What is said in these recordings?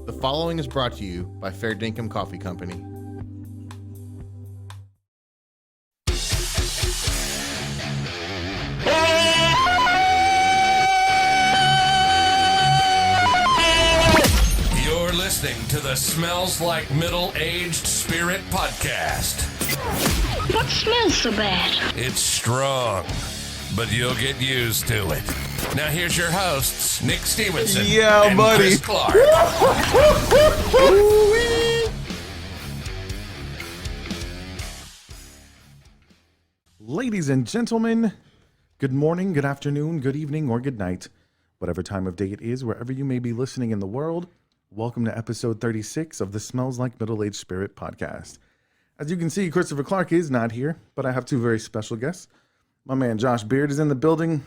The following is brought to you by Fair Dinkum Coffee Company. You're listening to the Smells Like Middle-Aged Spirit podcast. What smells so bad? It's strong, but you'll get used to it. Now here's your hosts, Nick Stevenson and buddy. Chris Clark. Ladies and gentlemen, good morning, good afternoon, good evening, or good night. Whatever time of day it is, wherever you may be listening in the world, welcome to episode 36 of the Smells Like Middle-Aged Spirit podcast. As you can see, Christopher Clark is not here, but I have two very special guests. My man Josh Beard is in the building.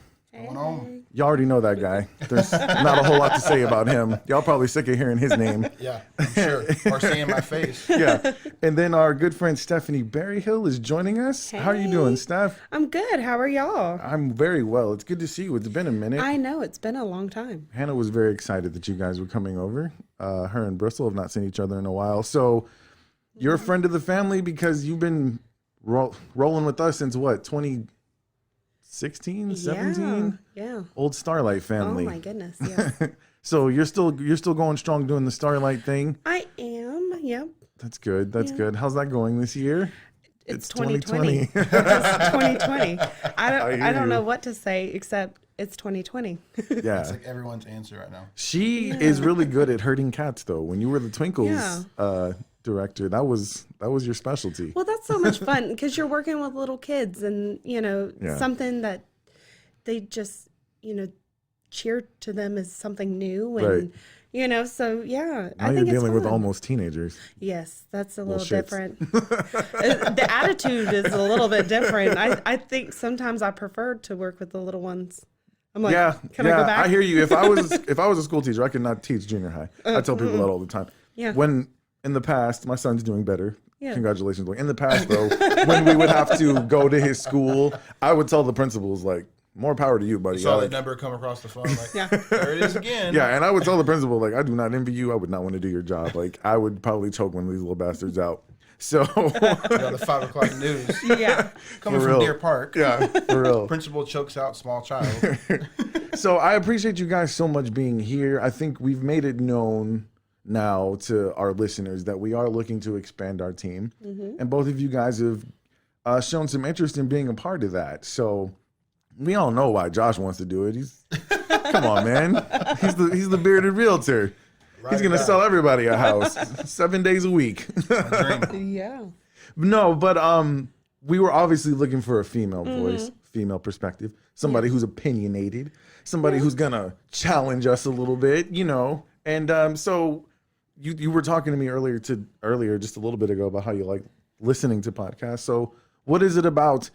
You already know that guy. There's not a whole lot to say about him. Y'all probably sick of hearing his name. Yeah, I'm sure. Or seeing my face. Yeah. And then our good friend Stephanie Berryhill is joining us. Hey. How are you doing, Steph? I'm good. How are y'all? I'm very well. It's good to see you. It's been a minute. I know. It's been a long time. Hannah was very excited that you guys were coming over. Her and Bristol have not seen each other in a while. So you're a friend of the family because you've been rolling with us since what, 2016, 17? Yeah. Old Starlight family. Oh my goodness. Yeah. So you're still going strong doing the Starlight thing. I am. Yep. That's good. That's good. How's that going this year? It's 2020. It's 2020. I don't know what to say except it's 2020. Yeah. It's like everyone's answer right now. She is really good at herding cats though. When you were the Twinkles director, that was your specialty. Well, that's so much fun because you're working with little kids and, something that they just, cheer to them as something new. And, so yeah. Now you're dealing with almost teenagers. Yes, that's a little shits. different. The attitude is a little bit different. I think sometimes I prefer to work with the little ones. I'm like, can I go back? I hear you. If I was a school teacher, I could not teach junior high. I tell people that all the time. Yeah. When in the past, my son's doing better. Yeah. Congratulations. In the past, though, when we would have to go to his school, I would tell the principals, like, more power to you, buddy. You saw that number come across the phone, like, there it is again. Yeah, and I would tell the principal, like, I do not envy you. I would not want to do your job. Like, I would probably choke one of these little bastards out. So, The 5 o'clock news. Yeah. Coming For from real. Deer Park. yeah, for real. Principal chokes out small child. So I appreciate you guys so much being here. I think we've made it known now to our listeners that we are looking to expand our team. And both of you guys have shown some interest in being a part of that. So we all know why Josh wants to do it. Come on, man. He's the bearded realtor. He's going to sell everybody a house 7 days a week. Yeah. No, but we were obviously looking for a female voice, female perspective, somebody who's opinionated, somebody who's going to challenge us a little bit, And so you were talking to me earlier, just a little bit ago, about how you like listening to podcasts. So what is it about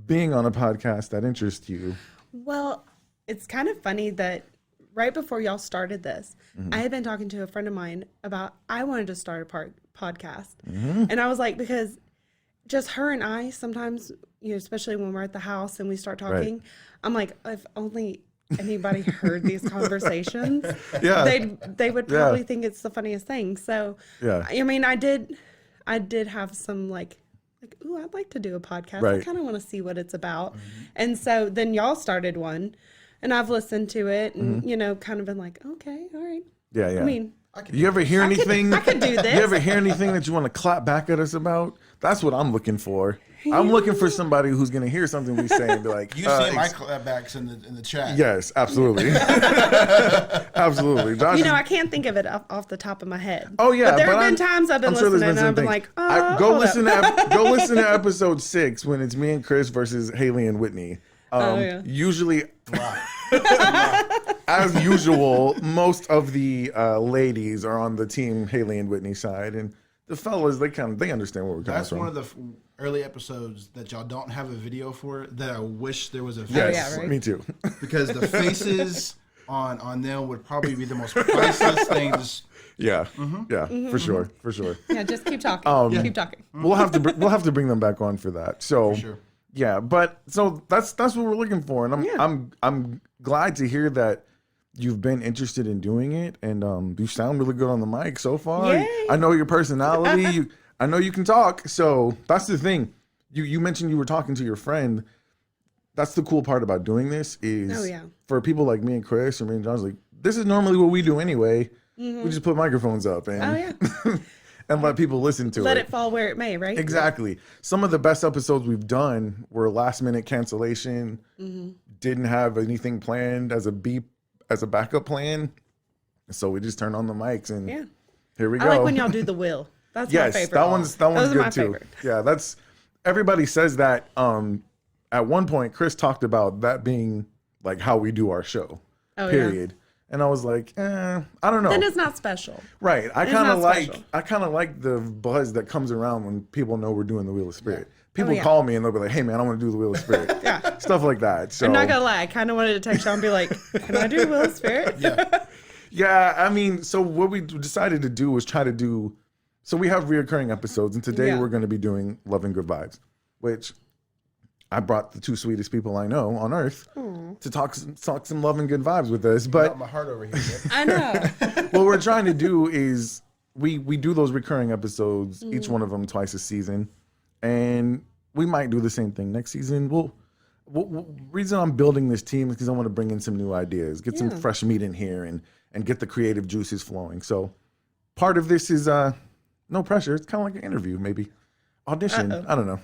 being on a podcast that interests you? Well, it's kind of funny that right before y'all started this, I had been talking to a friend of mine about I wanted to start a podcast. And I was like, because just her and I sometimes, especially when we're at the house and we start talking, I'm like, if only anybody heard these conversations, they would probably think it's the funniest thing. So, I mean, I did have some like, ooh, I'd like to do a podcast. I kind of want to see what it's about. And so then y'all started one and I've listened to it and, kind of been like, okay, all right. Yeah. I mean, You ever hear anything? I could do this. You ever hear anything that you want to clap back at us about? That's what I'm looking for. I'm looking for somebody who's going to hear something we say and be like, You see my clapbacks in the chat. Yes, absolutely. Absolutely. Josh I can't think of it off the top of my head. Oh yeah, but there have been times I've been listening and I've been like, go listen to episode 6 when it's me and Chris versus Haley and Whitney. Usually, as usual, most of the ladies are on the team Haley and Whitney side, and the fellas they understand where we're coming from. That's one of the early episodes that y'all don't have a video for that I wish there was a video. Yes, me too. Because the faces on them would probably be the most priceless things. Yeah, for sure. Yeah, just keep talking. Keep talking. We'll have to bring them back on for that. So For sure. yeah, but so that's what we're looking for, and I'm glad to hear that you've been interested in doing it, and you sound really good on the mic so far. Yay. I know your personality. I know you can talk. So that's the thing. You mentioned you were talking to your friend. That's the cool part about doing this is for people like me and Chris and me and John's like, this is normally what we do anyway. We just put microphones up and and let people listen to it. Let it fall where it may, right? Exactly. Some of the best episodes we've done were last minute cancellation. Didn't have anything planned as a backup plan. So we just turned on the mics and here we go. I like when y'all do the wheel. That's my favorite. that one's good too. Favorite. Yeah, that's everybody says that. At one point, Chris talked about that being like how we do our show. Period. And I was like, I don't know. Then it's not special. Right. I kind of like the buzz that comes around when people know we're doing the Wheel of Spirit. People call me and they'll be like, hey man, I want to do the Wheel of Spirit. Stuff like that. So I'm not gonna lie, I kind of wanted to text y'all and be like, can I do Wheel of Spirit? Yeah, I mean, so what we decided to do was try to do, so we have reoccurring episodes, and today we're going to be doing Love and Good Vibes, which I brought the two sweetest people I know on earth to talk some love and good vibes with us. But Got my heart over here. I know. what we're trying to do is we do those recurring episodes, each one of them twice a season, and we might do the same thing next season. Reason I'm building this team is because I want to bring in some new ideas, get some fresh meat in here, and get the creative juices flowing. So part of this is no pressure. It's kind of like an interview, maybe audition. I don't know.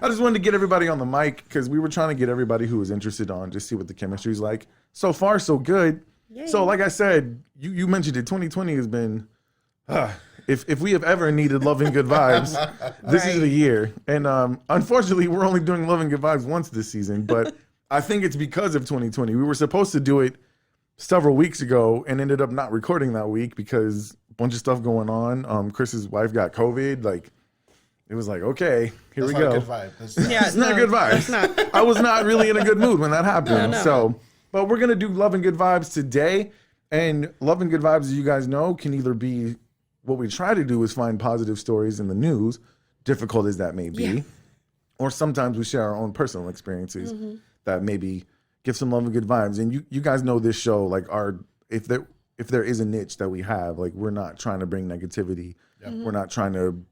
I just wanted to get everybody on the mic because we were trying to get everybody who was interested on, just see what the chemistry's like. So far, so good. Yay. So like I said, you mentioned it. 2020 has been, if we have ever needed love and good vibes, this is the year. And unfortunately, we're only doing love and good vibes once this season. But I think it's because of 2020. We were supposed to do it several weeks ago and ended up not recording that week because a bunch of stuff going on. Chris's wife got COVID. Like, it was like, okay, here we go. That's not a good vibe. It's not good vibes. I was not really in a good mood when that happened. No. So, but we're going to do Love and Good Vibes today. And Love and Good Vibes, as you guys know, can either be what we try to do is find positive stories in the news, difficult as that may be, or sometimes we share our own personal experiences that maybe give some love and good vibes. And you guys know this show, like if there is a niche that we have, like we're not trying to bring negativity. We're not trying to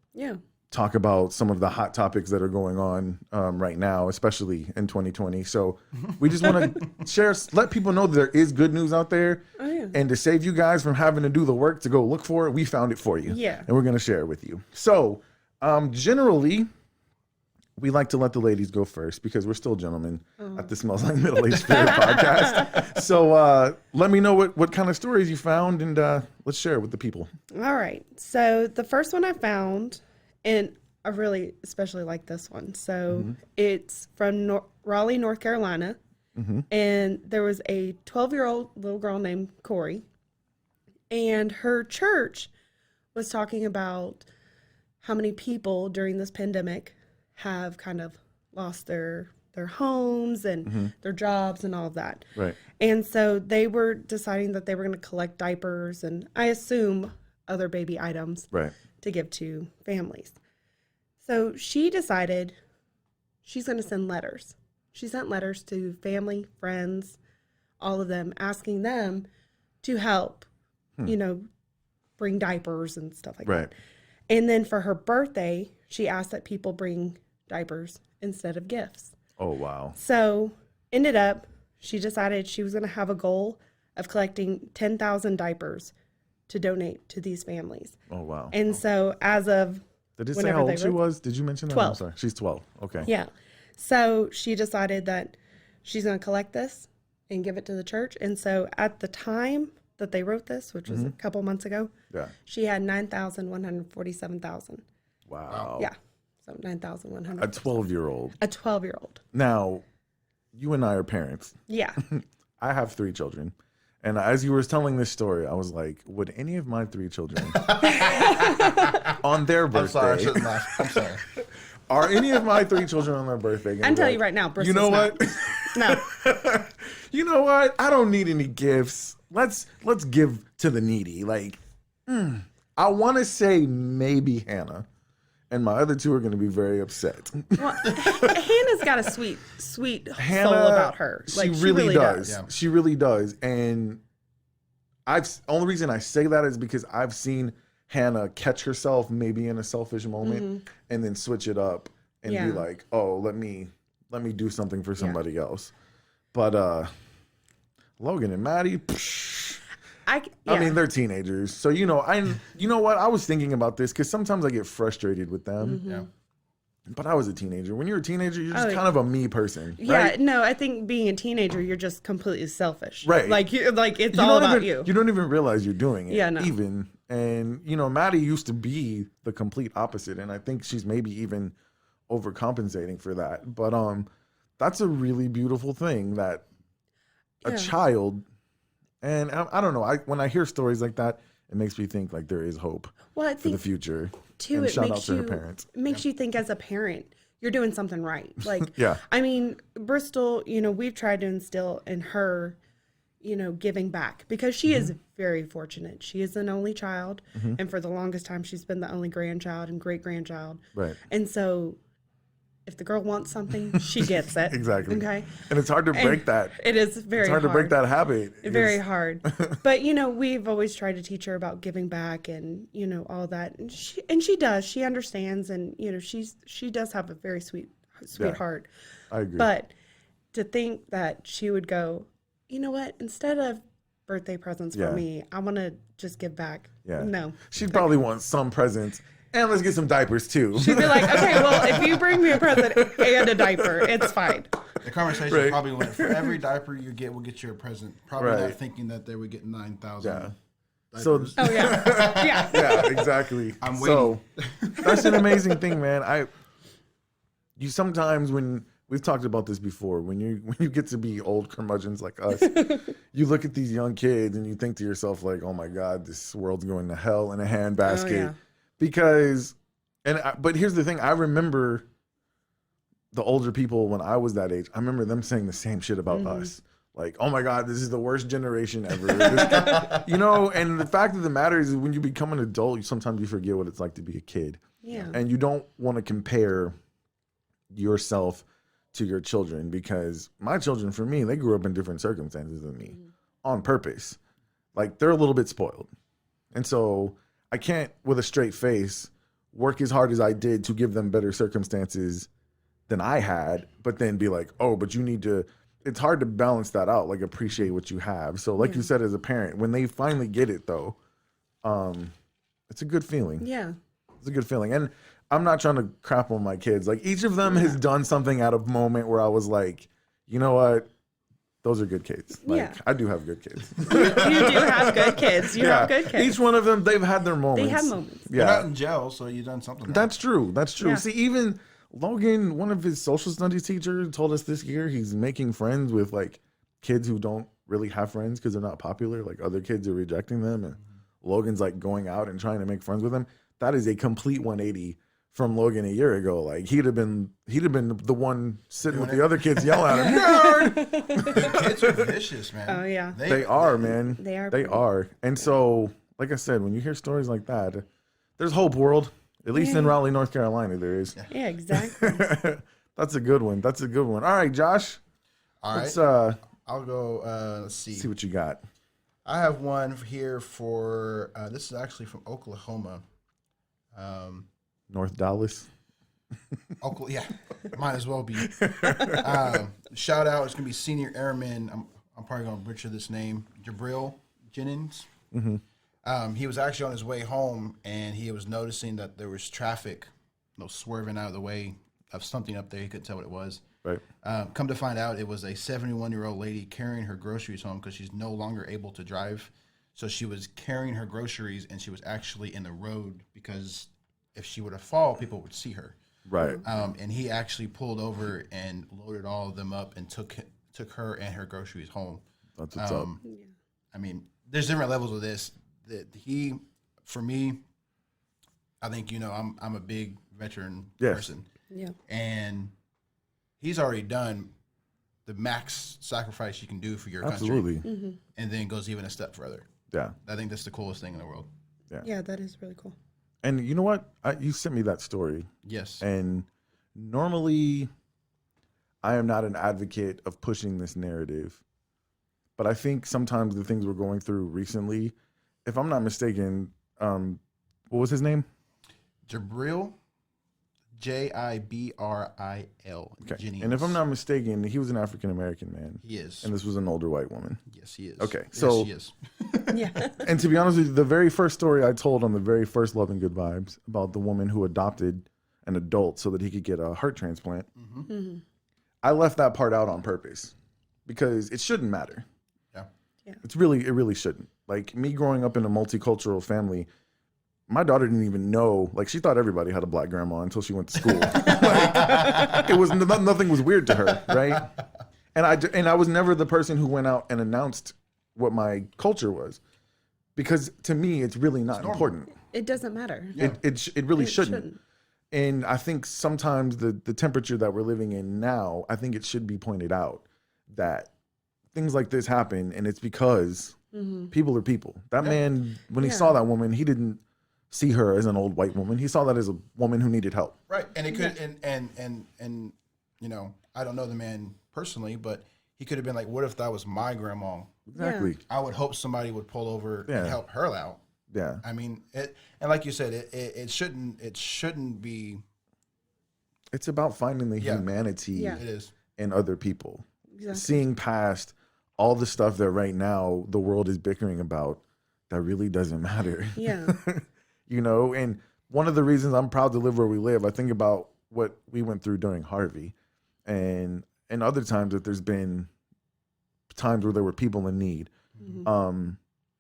talk about some of the hot topics that are going on right now, especially in 2020. So we just want to let people know that there is good news out there. And to save you guys from having to do the work to go look for it, we found it for you. And we're going to share it with you. So generally, we like to let the ladies go first because we're still gentlemen at the Smells Like Middle-Aged Spirit podcast. So let me know what kind of stories you found, and let's share it with the people. All right. So the first one I found, and I really especially like this one. So it's from Raleigh, North Carolina. And there was a 12-year-old little girl named Corey. And her church was talking about how many people during this pandemic have kind of lost their homes and their jobs and all of that. Right. And so they were deciding that they were going to collect diapers and I assume other baby items to give to families. So she decided she's going to send letters. She sent letters to family, friends, all of them, asking them to help, bring diapers and stuff like that. And then for her birthday, she asked that people bring diapers instead of gifts. Oh, wow. So ended up, she decided she was going to have a goal of collecting 10,000 diapers to donate to these families. Oh, wow. And so as of Did it say how old she was? Did you mention that? 12. I'm sorry. She's 12. Okay. Yeah. So she decided that she's going to collect this and give it to the church. And so at the time that they wrote this, which was a couple months ago, she had 9,147,000. Wow. Yeah. So 9,100. A 12-year-old. A 12-year-old. Now, you and I are parents. Yeah. I have 3 children. And as you were telling this story, I was like, would any of my 3 children on their birthday... I'm sorry, I shouldn't laugh. I'm sorry. Are any of my 3 children on their birthday? I'm telling you right now, Bristol's you know not. what? No. You know what? I don't need any gifts. Let's give to the needy. Like, I want to say maybe Hannah. and my other two are going to be very upset. Well, Hannah's got a sweet soul about her. She Like, really does. Yeah. She really does. And only reason I say that is because I've seen Hannah catch herself maybe in a selfish moment and then switch it up and be like, oh, let me do something for somebody else. But Logan and Maddie, I mean, they're teenagers. So, you know what? I was thinking about this because sometimes I get frustrated with them. Yeah. But I was a teenager. When you're a teenager, you're just kind of a me person. Yeah, right? no, I think being a teenager, you're just completely selfish. Right. Like it's all about you. You don't even realize you're doing it. Yeah, no. Even. And, Maddie used to be the complete opposite. And I think she's maybe even overcompensating for that. But that's a really beautiful thing that a child, and I don't know, when I hear stories like that, it makes me think like there is hope for the future. Too, and it shout makes out to her parents. It makes you think as a parent, you're doing something right. Like, Yeah. I mean, Bristol, we've tried to instill in her, giving back because she is very fortunate. She is an only child. And for the longest time, she's been the only grandchild and great grandchild. Right. And so if the girl wants something, she gets it. Exactly. Okay. And it's hard to break that. It is very It's hard to break that habit. Very hard. But, we've always tried to teach her about giving back and, all that. And she does. She understands. And, she does have a very sweet heart. I agree. But to think that she would go, you know what, instead of birthday presents for me, I want to just give back. Yeah. No. She'd probably want some presents. And let's get some diapers too. She'd be like, okay, well, if you bring me a present and a diaper, it's fine. The conversation probably went, for every diaper you get, we'll get you a present. Probably Right. not thinking that they would get 9,000 Yeah. diapers. Oh, yeah. Yeah. Yeah, exactly. I'm So that's an amazing thing, man. You sometimes, when we've talked about this before, when you get to be old curmudgeons like us, you look at these young kids and you think to yourself like, oh my God, this world's going to hell in a handbasket. Oh, yeah. Because, but here's the thing, I remember the older people when I was that age, I remember them saying the same shit about us. Like, oh my God, this is the worst generation ever. And the fact of the matter is when you become an adult, sometimes you forget what it's like to be a kid. Yeah. And you don't want to compare yourself to your children because my children, for me, they grew up in different circumstances than me on purpose. Like, they're a little bit spoiled. And so I can't, with a straight face, work as hard as I did to give them better circumstances than I had, but then be like, oh, but you need to, it's hard to balance that out, like appreciate what you have. So like you said, as a parent, when they finally get it though, it's a good feeling. Yeah. It's a good feeling. And I'm not trying to crap on my kids. Like each of them has done something at a moment where I was like, you know what? Those are good kids. Like I do have good kids. You do have good kids. You have good kids. Each one of them, they've had their moments. They have moments. You're not in jail, so you've done something. That's true. That's true. Yeah. See, even Logan, one of his social studies teachers, told us this year he's making friends with like kids who don't really have friends because they're not popular. Like other kids are rejecting them, and Logan's like going out and trying to make friends with them. That is a complete 180 from Logan a year ago. Like he'd have been the one sitting with the other kids yelling at him. Nerd! Kids are vicious, man. Oh, yeah. They are, man. They are. They are. And so, like I said, when you hear stories like that, there's hope, world. At least in Raleigh, North Carolina, there is. Yeah, exactly. That's a good one. That's a good one. All right, Josh. All right. Let's I'll go, let's see. what you got. I have one here for, this is actually from Oklahoma. North Dallas. Oklahoma, yeah, might as well be. Shout out, it's going to be Senior Airman, I'm probably going to butcher this name, Jabril Jennings. He was actually on his way home, and he was noticing that there was traffic, swerving out of the way of something up there. He couldn't tell what it was. Right. Come to find out, it was a 71-year-old lady carrying her groceries home because she's no longer able to drive. So she was carrying her groceries, and she was actually in the road because if she would have fallen, people would see her. Right. And he actually pulled over and loaded all of them up and took her and her groceries home. That's what's up. I mean, there's different levels of this. That for me, I think I'm a big veteran person. Yeah. And he's already done the max sacrifice you can do for your country. Absolutely. And then goes even a step further. Yeah. I think that's the coolest thing in the world. Yeah, that is really cool. And you know what? You sent me that story. Yes. And normally, I am not an advocate of pushing this narrative. But I think sometimes the things we're going through recently, if I'm not mistaken, what was his name? Jabril, Jibril. Okay. Jennings. And if I'm not mistaken, he was an African American man. He is. And this was an older white woman. Yes, he is. Okay, Yes, so- he is. Yeah. And to be honest with you, the very first story I told on the very first Love and Good Vibes about the woman who adopted an adult so that he could get a heart transplant, I left that part out on purpose because it shouldn't matter. Yeah. It really shouldn't. Like me growing up in a multicultural family, my daughter didn't even know. Like she thought everybody had a black grandma until she went to school. Like, it was nothing was weird to her, right? And I was never the person who went out and announced what my culture was, because to me it's really not important. It doesn't matter. Yeah. It really shouldn't. And I think sometimes the temperature that we're living in now, I think it should be pointed out that things like this happen, and it's because people are people. That man, when he saw that woman, he didn't see her as an old white woman. He saw that as a woman who needed help. Right. And it could and you know, I don't know the man personally, but he could have been like, what if that was my grandma? Exactly. I would hope somebody would pull over and help her out. Yeah. I mean, and like you said, it shouldn't be. It's about finding the humanity It is. in other people. Exactly. Seeing past all the stuff that right now the world is bickering about that really doesn't matter. Yeah. You know, and one of the reasons I'm proud to live where we live, I think about what we went through during Harvey and other times that there's been times where there were people in need.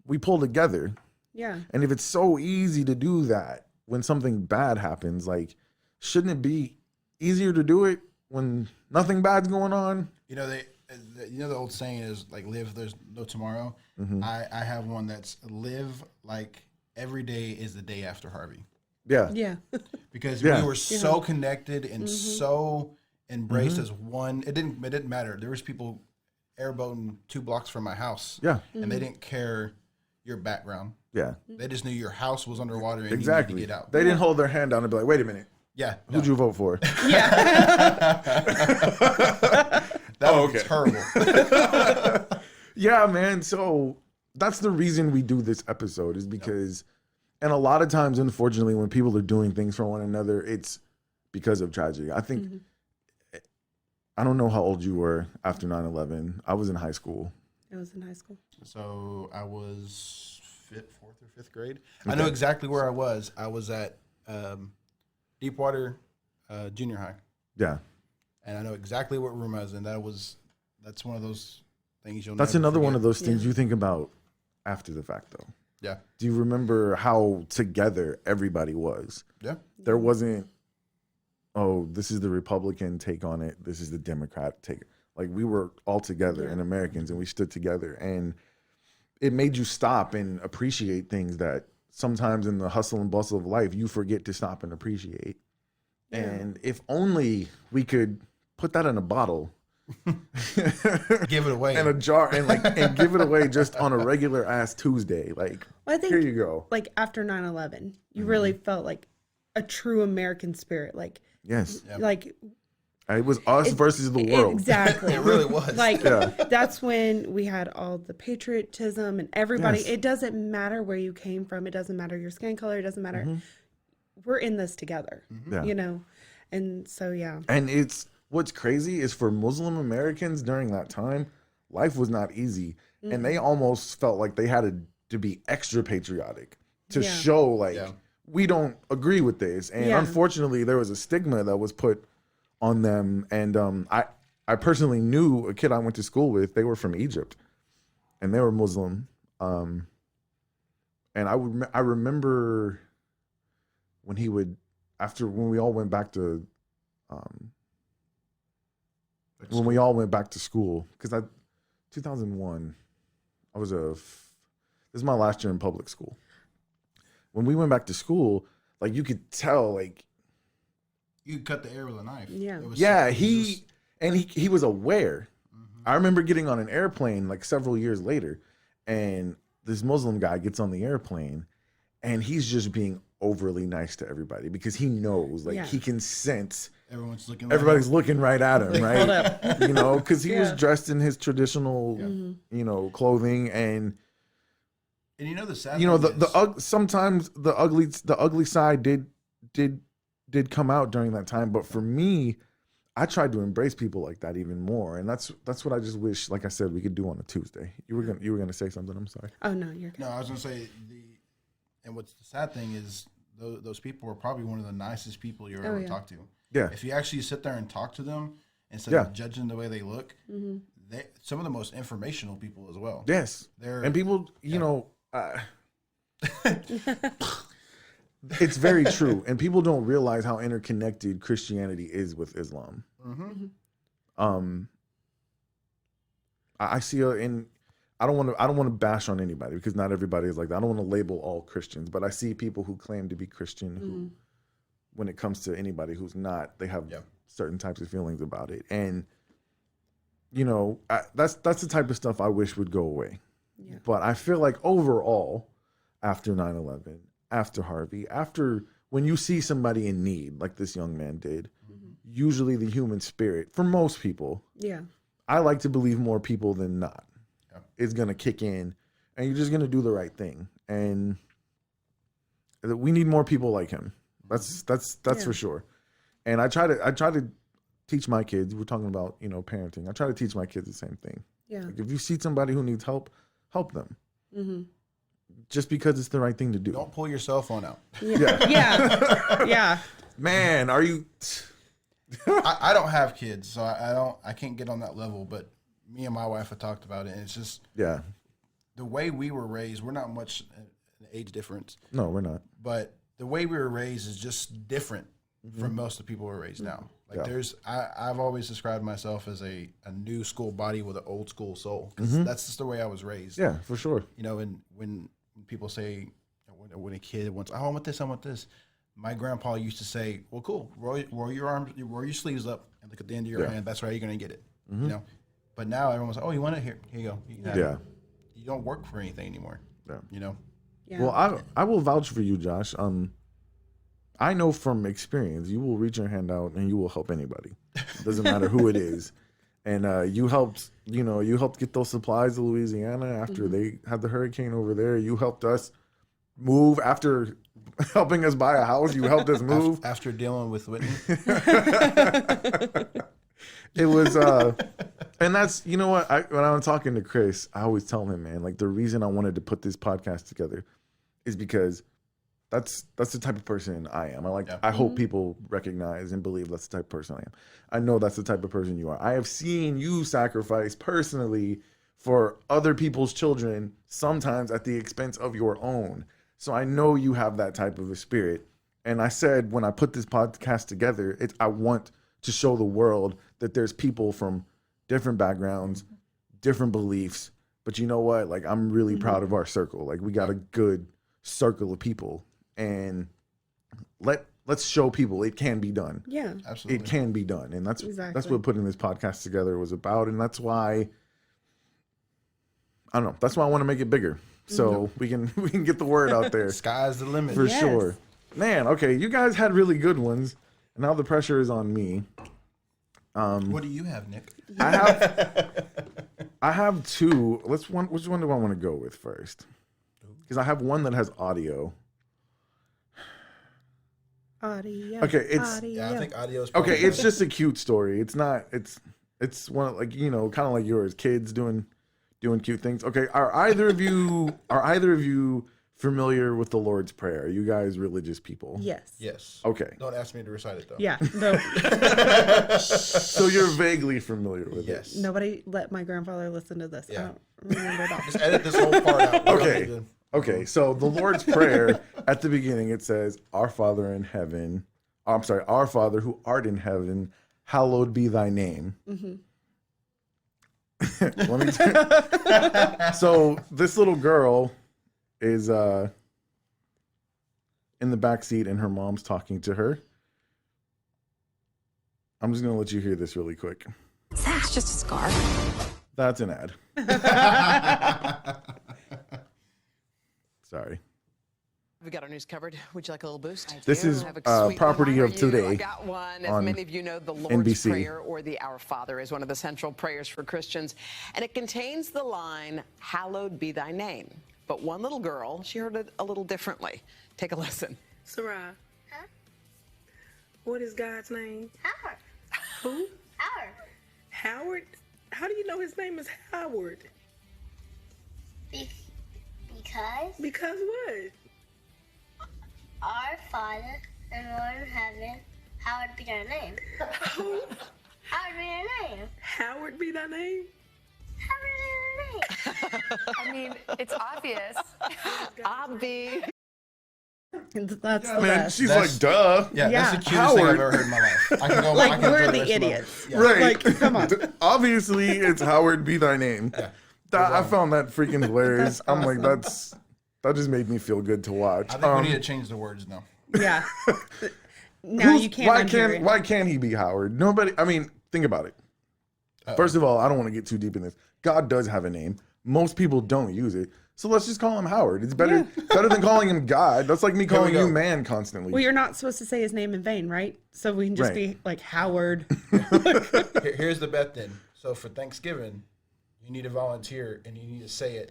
We pull together. Yeah. And if it's so easy to do that when something bad happens, like, shouldn't it be easier to do it when nothing bad's going on? You know, the old saying is like, live, there's no tomorrow. I have one that's live like every day is the day after Harvey. Yeah. Yeah. Because we were so connected and so embraced as one. It didn't matter. There was people airboating 2 blocks from my house. Yeah. And they didn't care your background. Yeah. They just knew your house was underwater and Exactly. you needed to get out. They didn't hold their hand down and be like, wait a minute. Yeah. Who'd you vote for? That was terrible. Yeah, man. So that's the reason we do this episode, is because, and a lot of times, unfortunately, when people are doing things for one another, it's because of tragedy. I think, I don't know how old you were after 9/11. I was in high school. I was in high school. So I was 4th or 5th grade. I know exactly where I was. I was at Deepwater Junior High. Yeah. And I know exactly what room I was in. That's one of those things you'll That's never another one forget. of those things you think about after the fact, though. Yeah. Do you remember how together everybody was? Yeah. There wasn't, oh, this is the Republican take on it, this is the Democrat take. Like, we were all together and Americans, and we stood together. And it made you stop and appreciate things that sometimes in the hustle and bustle of life, you forget to stop and appreciate. Yeah. And if only we could put that in a bottle, Give it away. in a jar, and give it away just on a regular ass Tuesday. Like, Well, I think, here you go. like, after 9/11, you really felt like a true American spirit. Like, Yes. like It was us versus the world. Exactly. It really was. Like, that's when we had all the patriotism and everybody. Yes. It doesn't matter where you came from. It doesn't matter your skin color. It doesn't matter. We're in this together, Yeah. you know? And so, yeah. And what's crazy is for Muslim Americans during that time, life was not easy. And they almost felt like they had to be extra patriotic to show, like, we don't agree with this. And unfortunately, there was a stigma that was put on them. And I personally knew a kid I went to school with. They were from Egypt, and they were Muslim. And I remember when he would, when we all went back to, when we all went back to school, because 2001, this is my last year in public school. When we went back to school, like, you could tell, like, You cut the air with a knife. Yeah. It was- yeah, it was he just- was aware. I remember getting on an airplane like several years later, and this Muslim guy gets on the airplane, and he's just being overly nice to everybody because he knows, like, Yeah. he can sense Everybody's looking right at him, right? You know, because he was Yeah. dressed in his traditional, you know, clothing, and And you know the sad you know thing is, sometimes the ugly side did come out during that time. But for me, I tried to embrace people like that even more, and that's what I just wish, like I said, we could do on a Tuesday. You were gonna say something. I'm sorry. Oh no, you're good. no, I was gonna say and what's the sad thing is those people are probably one of the nicest people you'll ever yeah. talk to. Yeah. If you actually sit there and talk to them instead Yeah. of judging the way they look, they some of the most informational people as well. Yes. They're And people, you know, it's very true. And people don't realize how interconnected Christianity is with Islam. I see I don't want to bash on anybody because not everybody is like that. I don't want to label all Christians, but I see people who claim to be Christian who, when it comes to anybody who's not, they have certain types of feelings about it. And, you know, that's the type of stuff I wish would go away. Yeah. But I feel like overall, after 9/11, after Harvey, after when you see somebody in need, like this young man did, usually the human spirit, for most people, Yeah. I like to believe more people than not, is going to kick in, and you're just going to do the right thing. And we need more people like him. That's for sure. And I try to teach my kids. We're talking about, you know, parenting. I try to teach my kids the same thing. Yeah. Like if you see somebody who needs help, help them. Just because it's the right thing to do. Don't pull your cell phone out. Yeah. Yeah. Yeah. Man, are you? I don't have kids, so I can't get on that level. But me and my wife have talked about it, and it's just Yeah. the way we were raised. We're not much an age difference, No, we're not. but the way we were raised is just different from most of the people we're raised now. Like I've always described myself as a new school body with an old school soul, because that's just the way I was raised. Yeah, for sure. You know, and when people say, when a kid wants, oh, I want this, my grandpa used to say, well, cool, roll your arms, roll your sleeves up, and look at the end of your hand. That's how you're gonna get it. You know, but now everyone's like, oh, you want it? Here you go. You can have it. You don't work for anything anymore. Yeah. You know. Yeah. Well, I will vouch for you, Josh. I know from experience, you will reach your hand out and you will help anybody. It doesn't matter who it is. And you helped get those supplies to Louisiana after they had the hurricane over there. You helped us move after helping us buy a house. You helped us move. After dealing with Whitney. It was, and that's, you know what, when I'm talking to Chris, I always tell him, man, like the reason I wanted to put this podcast together is because that's the type of person I am. I hope people recognize and believe that's the type of person I am. I know that's the type of person you are. I have seen you sacrifice personally for other people's children, sometimes at the expense of your own. So I know you have that type of a spirit. And I said, when I put this podcast together, I want to show the world that there's people from different backgrounds, different beliefs. But you know what? Like, I'm really proud of our circle. Like, we got a good circle of people. And let's show people it can be done. Yeah. Absolutely. It can be done. And that's what putting this podcast together was about. And that's why, I don't know, that's why I want to make it bigger. So we can get the word out there. Sky's the limit. For Yes. sure. Man, okay, you guys had really good ones. And now the pressure is on me. What do you have, Nick? I have two. Which one do I want to go with first? Because I have one that has audio. Audio. Okay, it's audio. Yeah, I think audio's okay. It's just a cute story. It's not. It's one like, you know, kind of like yours. Kids doing cute things. Okay, are either of you familiar with the Lord's Prayer? Are you guys religious people? Yes. Yes. Okay. Don't ask me to recite it though. Yeah. No, So you're vaguely familiar with it. Yes. nobody let my grandfather listen to this. I Yeah. don't remember it all. Just edit this whole part out. We don't Okay. need to- Okay, so the Lord's Prayer, at the beginning, it says, Our Father in heaven, Our Father who art in heaven, hallowed be thy name. Let me So this little girl is in the back seat and her mom's talking to her. I'm just going to let you hear this really quick. That's just a scar. That's an ad. Sorry. We got our news covered. Would you like a little boost? This is I have a sweet property one of for you. today I got one. As on many of you know, the Lord's NBC. Prayer, or the Our Father, is one of the central prayers for Christians, and it contains the line, "Hallowed be thy name." But one little girl, she heard it a little differently. Take a listen. Sarah. Huh? What is God's name? Howard. Who? Howard. Howard? How do you know his name is Howard? Because Because what? our Father and Lord in heaven, hallowed be thy name. Who? Hallowed be thy name. Howard be thy name? Hallowed be thy name. I mean, it's obvious. Obvi. That's the Man, best. she's That's- like, duh. Yeah, Yeah. that's the cutest thing I've Howard. ever heard in my life. I can go. I Like, can we're enjoy the rest of my- idiots. Yeah. Right. Like, come on. Obviously, it's Howard be thy name. I found that freaking hilarious. That's I'm like, awesome. that just made me feel good to watch. I think we need to change the words now. Yeah. No, you can't. Why can't he be Howard? Nobody. I mean, think about it. First of all, I don't want to get too deep in this. God does have a name. Most people don't use it, so let's just call him Howard. It's better than calling him God. That's like me calling you man constantly. Well, you're not supposed to say his name in vain, right? So we can just Right. be like Howard. Here's the bet then. So for Thanksgiving, you need to volunteer and you need to say it.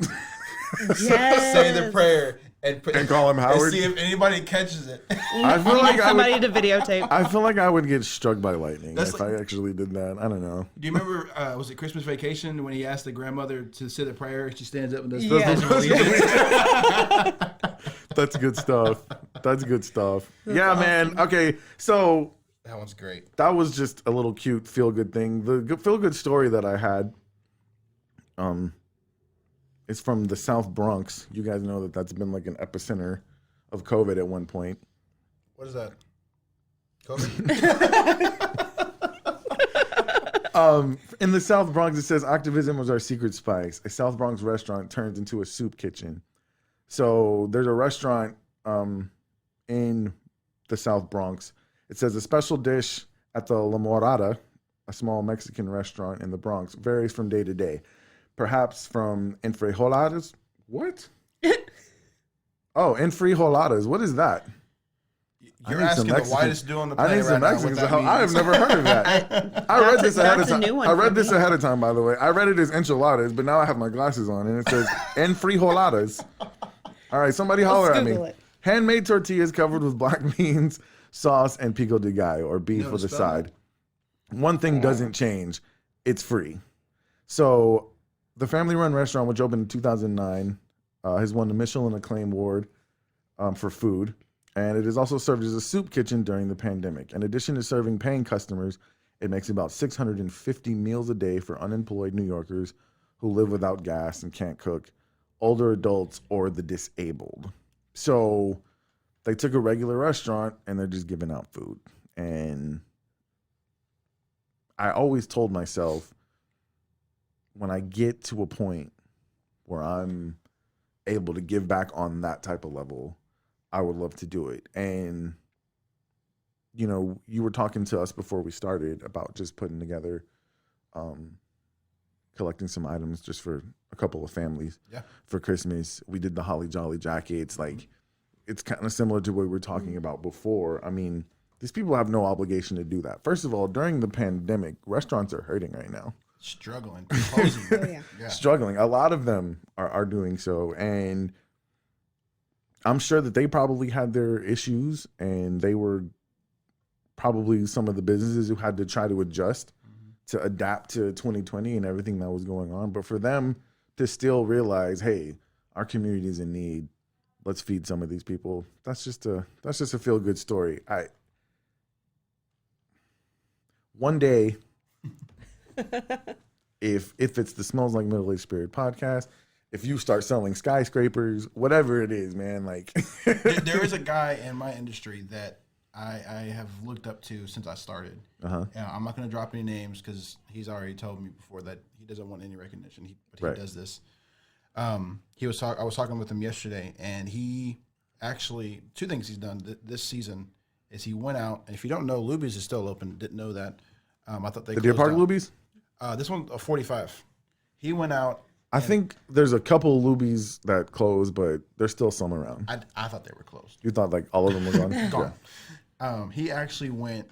Yes. Say the prayer and call him Howard? And see if anybody catches it. I feel We like need somebody to videotape. I feel like I would get struck by lightning That's if like- I actually did that. I don't know. Do you remember, was it Christmas Vacation when he asked the grandmother to say the prayer? She stands up and does Yeah. That's good stuff. That's good stuff. Yeah, man. Okay, so That one's great. that was just a little cute feel good thing. The feel good story that I had, is from the South Bronx. You guys know that that's been like an epicenter of COVID at one point. What is that? COVID? In the South Bronx, it says activism was our secret spice. A South Bronx restaurant turns into a soup kitchen. So there's a restaurant in the South Bronx. It says a special dish at the La Morada, a small Mexican restaurant in the Bronx, varies from day to day. Perhaps from enfrijoladas. What? Oh, enfrijoladas. What is that? You're I need some asking the Mexicans. whitest dude on the I planet need some right now what Mexicans. that I have means. never heard of that. I read this ahead of that's a time. new one I for read this me. ahead of time, by the way. I read it as enchiladas, but now I have my glasses on and it says enfrijoladas. All right, somebody holler at me. Google it. Handmade tortillas covered with black beans, sauce, and pico de gallo, or beef know with to a spell side. One thing doesn't change. It's free. So the family-run restaurant, which opened in 2009, has won the Michelin Acclaim Award for food. And it is also served as a soup kitchen during the pandemic. In addition to serving paying customers, it makes about 650 meals a day for unemployed New Yorkers who live without gas and can't cook, older adults, or the disabled. So they took a regular restaurant and they're just giving out food. And I always told myself, when I get to a point where I'm able to give back on that type of level, I would love to do it. And, you know, you were talking to us before we started about just putting together, collecting some items just for a couple of families for Christmas. We did the Holly Jolly jackets. Like, it's kind of similar to what we were talking about before. I mean, these people have no obligation to do that. First of all, during the pandemic, restaurants are hurting right now. Struggling. Closing. Struggling. A lot of them are doing so. And I'm sure that they probably had their issues, and they were probably some of the businesses who had to try to adjust to adapt to 2020 and everything that was going on. But for them to still realize, hey, our community is in need. Let's feed some of these people. That's just a feel good story. One day, if it's the Smells Like Middle-Aged Spirit podcast, if you start selling skyscrapers, whatever it is, man, like There is a guy in my industry that I have looked up to since I started. And I'm not going to drop any names because he's already told me before that he doesn't want any recognition. But he does this. I was talking with him yesterday, and he actually, two things he's done this season is he went out, and if you don't know, Luby's is still open. Didn't know that. I thought they the Deer closed Park down. Luby's. This one, a 45. He went out I think there's a couple Lubies that closed, but there's still some around. I thought they were closed. You thought like all of them were gone? Gone. He actually went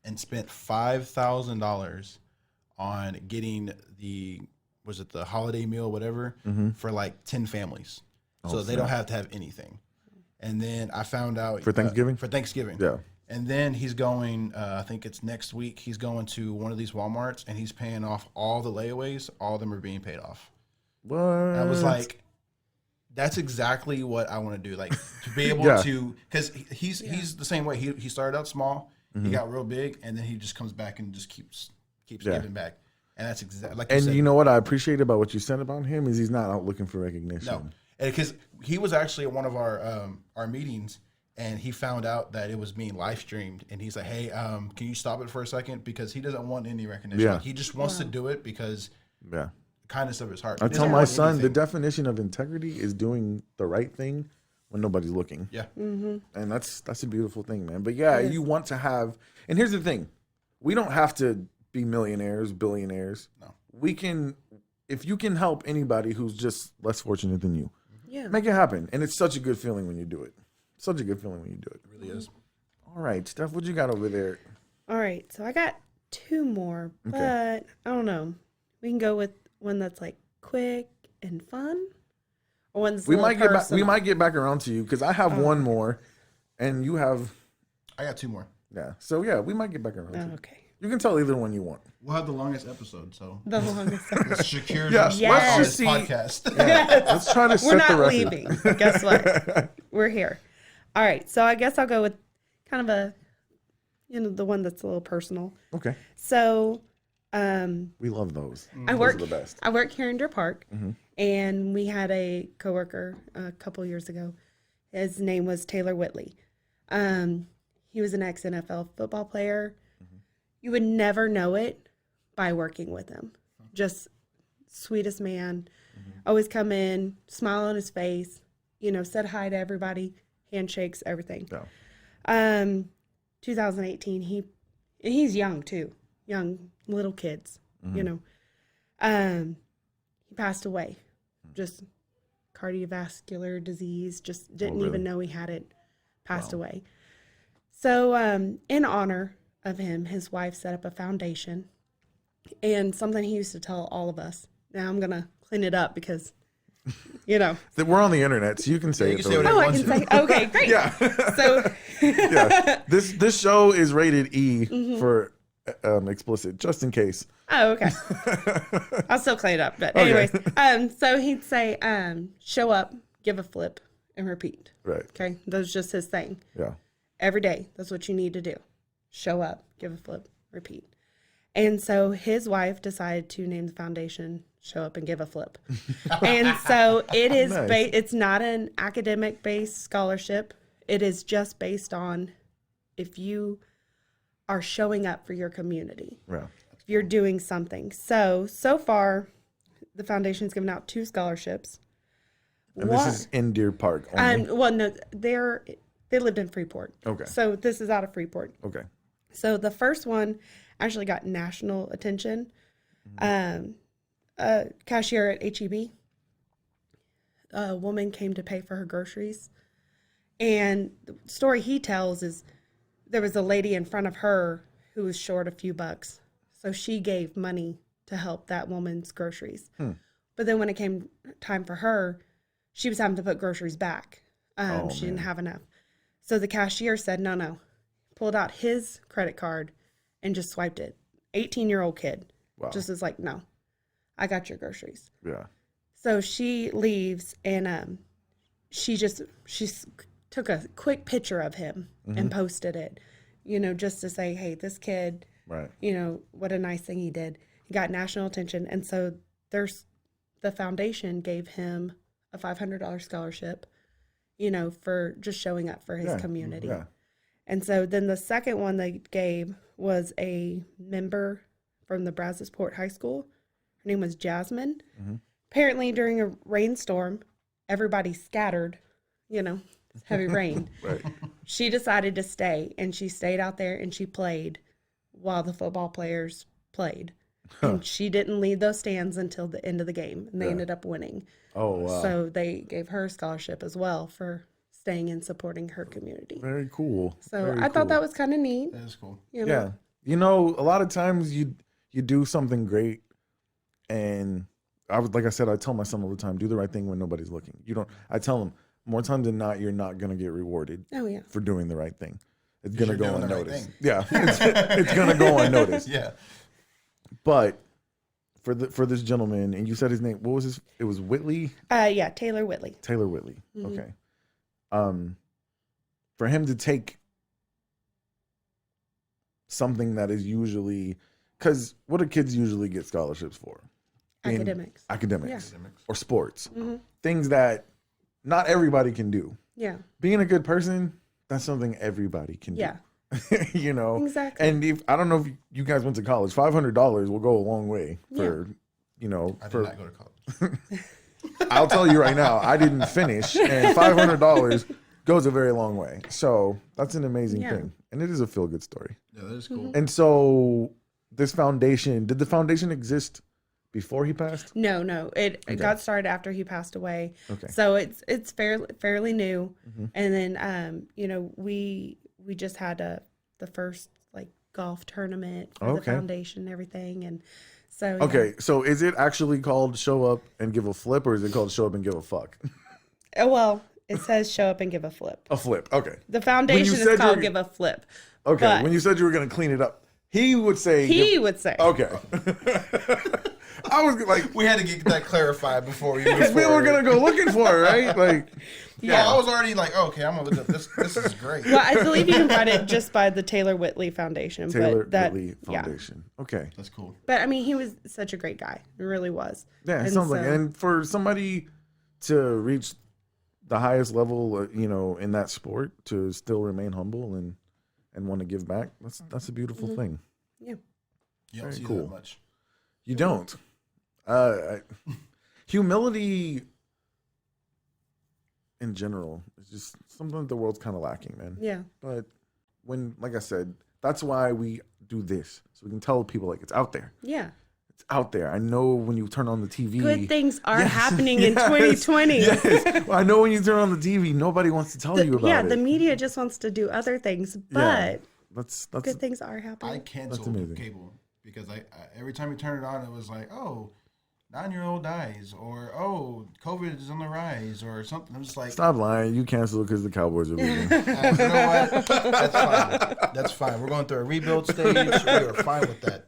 and spent $5,000 on getting the holiday meal, whatever, for like 10 families. So they don't have to have anything. And then I found out For Thanksgiving? For Thanksgiving. Yeah. And then he's going, I think it's next week, he's going to one of these Walmarts and he's paying off all the layaways. All of them are being paid off. What? I was like, that's exactly what I want to do. Like to be able to, because he's the same way. He started out small, he got real big, and then he just comes back and just keeps giving back. And that's exactly like. And you know what I appreciate about what you said about him is he's not out looking for recognition. No, because he was actually at one of our meetings, and he found out that it was being live streamed, and he's like, "Hey, can you stop it for a second?" Because he doesn't want any recognition. Yeah. Like, he just wants to do it because kindness of his heart. I tell my son the definition of integrity is doing the right thing when nobody's looking. Yeah, and that's a beautiful thing, man. But yeah, you want to have. And here's the thing: we don't have to be millionaires, billionaires. No, we can. If you can help anybody who's just less fortunate than you, make it happen. And it's such a good feeling when you do it. Such a good feeling when you do it. It really is. All right, Steph, what you got over there? All right, so I got 2 more, but I don't know. We can go with one that's like quick and fun, or one that's We might get back around to you because I have one more, and you have. I got 2 more. Yeah, so yeah, we might get back around. To you. Okay. You can tell either one you want. We'll have the longest episode, so The longest episode. secure Yes. on Let's this see. podcast. Let's try to We're set the not record. leaving. Guess what? We're here. All right, so I guess I'll go with kind of the one that's a little personal. Okay. So, We love those. I work. Those are the best. I work here in Deer Park, and we had a coworker a couple years ago. His name was Taylor Whitley. He was an ex-NFL football player. You would never know it by working with him. Just sweetest man. Always come in, smile on his face. Said hi to everybody, handshakes, everything. Yeah. 2018. He's young too, young little kids. He passed away, just cardiovascular disease. Just didn't even know he had it. Passed away. So in honor of him, his wife set up a foundation, and something he used to tell all of us. Now I'm gonna clean it up because, That we're on the internet, so you can say you it. can say the way- I can say. Okay, great. Yeah. So Yeah. This show is rated E for explicit, just in case. Oh, okay. I'll still clean it up. But Okay. anyways, so he'd say, show up, give a flip, and repeat. Right. Okay. That was just his thing. Yeah. Every day. That's what you need to do. Show up, give a flip, repeat. And so his wife decided to name the foundation Show Up and Give a Flip. And so it is, Nice. it's not an academic based scholarship. It is just based on if you are showing up for your community. Yeah. If you're doing something. So far, the foundation's given out 2 scholarships. And this is in Deer Park only. Well, no, they lived in Freeport. Okay. So this is out of Freeport. Okay. So the first one actually got national attention. A cashier at HEB, a woman came to pay for her groceries. And the story he tells is there was a lady in front of her who was short a few bucks. So she gave money to help that woman's groceries. But then when it came time for her, she was having to put groceries back. She didn't have enough. So the cashier said, no. Pulled out his credit card and just swiped it. 18-year-old kid. Wow. Just is like, no, I got your groceries. Yeah. So she leaves and she took a quick picture of him and posted it, just to say, hey, this kid, Right. What a nice thing he did. He got national attention. And so the foundation gave him a $500 scholarship, for just showing up for his community. Yeah. And so then the second one they gave was a member from the Brazosport High School. Her name was Jasmine. Apparently during a rainstorm, everybody scattered, heavy rain. Right. She decided to stay, and she stayed out there and she played while the football players played. And she didn't lead those stands until the end of the game, and they ended up winning. Oh, wow. So they gave her a scholarship as well for staying and supporting her community. Very cool. So Very I thought cool. that was kind of neat. That is cool. You know? Yeah. You know, a lot of times you do something great, and like I said, I tell my son all the time, do the right thing when nobody's looking. I tell him more times than not, you're not going to get rewarded Oh, yeah. for doing the right thing. It's going to go you're doing the right unnoticed. thing. Yeah. It's going to go unnoticed. Yeah. But for this gentleman, and you said his name, what was his? It was Whitley? Yeah, Taylor Whitley. Taylor Whitley. Mhm. Okay. For him to take something that is usually, because what do kids usually get scholarships for? Academics. Academics. Yeah. Or sports. Mhm. Things that not everybody can do. Yeah. Being a good person, that's something everybody can Yeah. do. You know? Exactly. And if I don't know if you guys went to college, $500 will go a long way for, you know, I did for not go to college. I'll tell you right now, I didn't finish, and $500 goes a very long way. So that's an amazing Yeah. thing, and it is a feel-good story. Yeah, that is cool. And so, this foundation, did the foundation exist before he passed? No. It got started after he passed away. Okay. So it's fairly new. Mhm. And then you know, we just had the first like golf tournament for the Okay. foundation and everything, and so yeah. Okay, so is it actually called show up and give a flip, or is it called show up and give a fuck? Well, it says show up and give a flip. A flip. Okay. The foundation said is called you're- give a flip. Okay. But When you said you were going to clean it up, he would say. he would say, Okay. I was like, We had to get that clarified before we because we were going to go looking for it, right? Like, Yeah, I was already like, okay, I'm gonna look up this. This is great. Well, I believe you can find it just by the Taylor Whitley Foundation. Taylor but that, Whitley yeah. Foundation. Okay. That's cool. But I mean, he was such a great guy. He really was. Yeah, it And sounds like, so- and for somebody to reach the highest level, you know, in that sport, to still remain humble and want to give back, that's a beautiful Mm-hmm. thing. Yeah. You don't Very see cool. that much. You don't. Humility in general is just something that the world's kind of lacking, man. Yeah. But when, like I said, that's why we do this, so we can tell people like it's out there. Yeah. It's out there. I know when you turn on the TV. Good things are Yes, happening in yes, 2020. Yes. Well, I know when you turn on the TV, nobody wants to tell you about Yeah, it. the media just wants to do other things, but Yeah. That's good things are I happening. canceled amazing. cable because I every time you turn it on, it was like, oh, 9-year-old dies, or oh, COVID is on the rise, or something. I'm just like, Stop lying. You canceled because the Cowboys are losing. you know what? That's fine. That's fine. We're going through a rebuild stage. We are fine with that.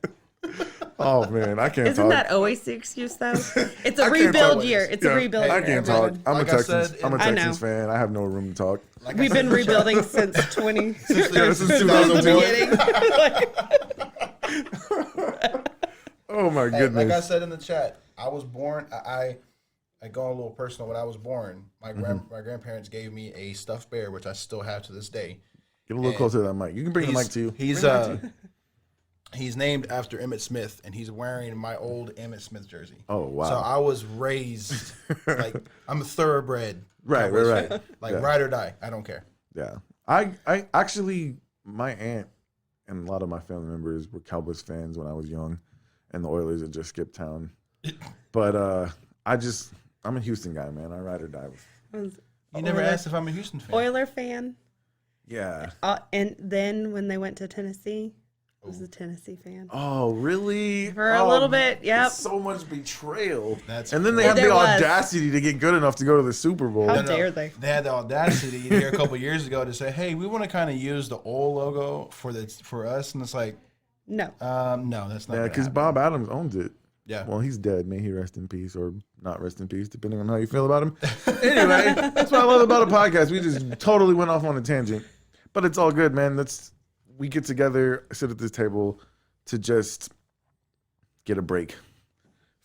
Oh man, I can't Isn't talk. that always the excuse though? It's I a can't rebuild talk. year. It's Yeah, a rebuild I year. can't talk. I'm Like a I Texans. said, I'm a I know. Texans fan. I have no room to talk. Like I We've said been in the chat, rebuilding since 20. since Yeah, the- since the 2002. Oh my Hey, goodness. like I said in the chat, I was born. I go a little personal. When I was born, my grandparents gave me a stuffed bear, which I still have to this day. Get a little closer to that mic. You can bring the mic to you. He's named after Emmitt Smith, and he's wearing my old Emmitt Smith jersey. Oh, wow. So I was raised like I'm a thoroughbred. Right, Cowboys right. fan. Like Yeah. ride or die. I don't care. Yeah. I actually, my aunt and a lot of my family members were Cowboys fans when I was young, and the Oilers had just skipped town. But I'm a Houston guy, man. I ride or die. You never asked if I'm a Houston fan. Oiler fan. Yeah. And then when they went to Tennessee, I was a Tennessee fan. Oh, really? For a little bit, yep. So much betrayal. That's and then they cool. have the There was. audacity to get good enough to go to the Super Bowl. How dare they? They had the audacity here a couple years ago to say, "Hey, we want to kind of use the old logo for us," and it's like, No. no, that's not. Yeah, gonna because happen. Bob Adams owns it. Yeah. Well, he's dead. May he rest in peace, or not rest in peace, depending on how you feel about him. Anyway, that's what I love about a podcast. We just totally went off on a tangent, but it's all good, man. We get together, sit at this table to just get a break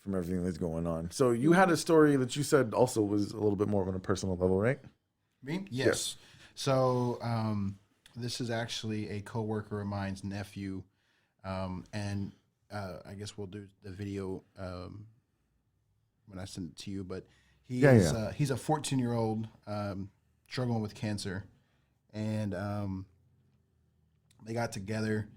from everything that's going on. So you had a story that you said also was a little bit more on a personal level, right? Me? Yes. So this is actually a coworker of mine's nephew, and I guess we'll do the video when I send it to you. But he's a 14-year-old struggling with cancer, and they got together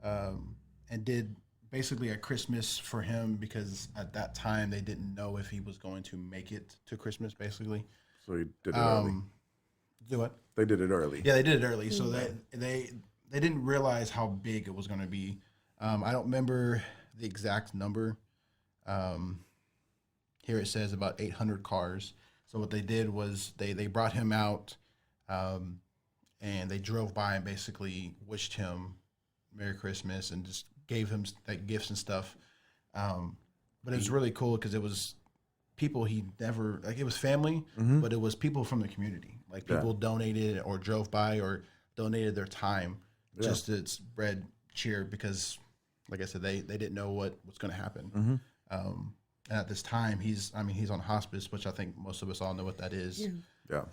and did basically a Christmas for him because at that time they didn't know if he was going to make it to Christmas. Basically, So he did it early. Do what? They did it early. Yeah, they did it early, so they didn't realize how big it was going to be. I don't remember the exact number. Here it says about 800 cars. So what they did was they brought him out, and they drove by and basically wished him Merry Christmas and just gave him like gifts and stuff. But it was really cool because it was people he never like. It was family, but it was people from the community. Like people donated or drove by or donated their time just to spread cheer because, like I said, they didn't know what was going to happen. And at this time, he's on hospice, which I think most of us all know what that is. Yeah.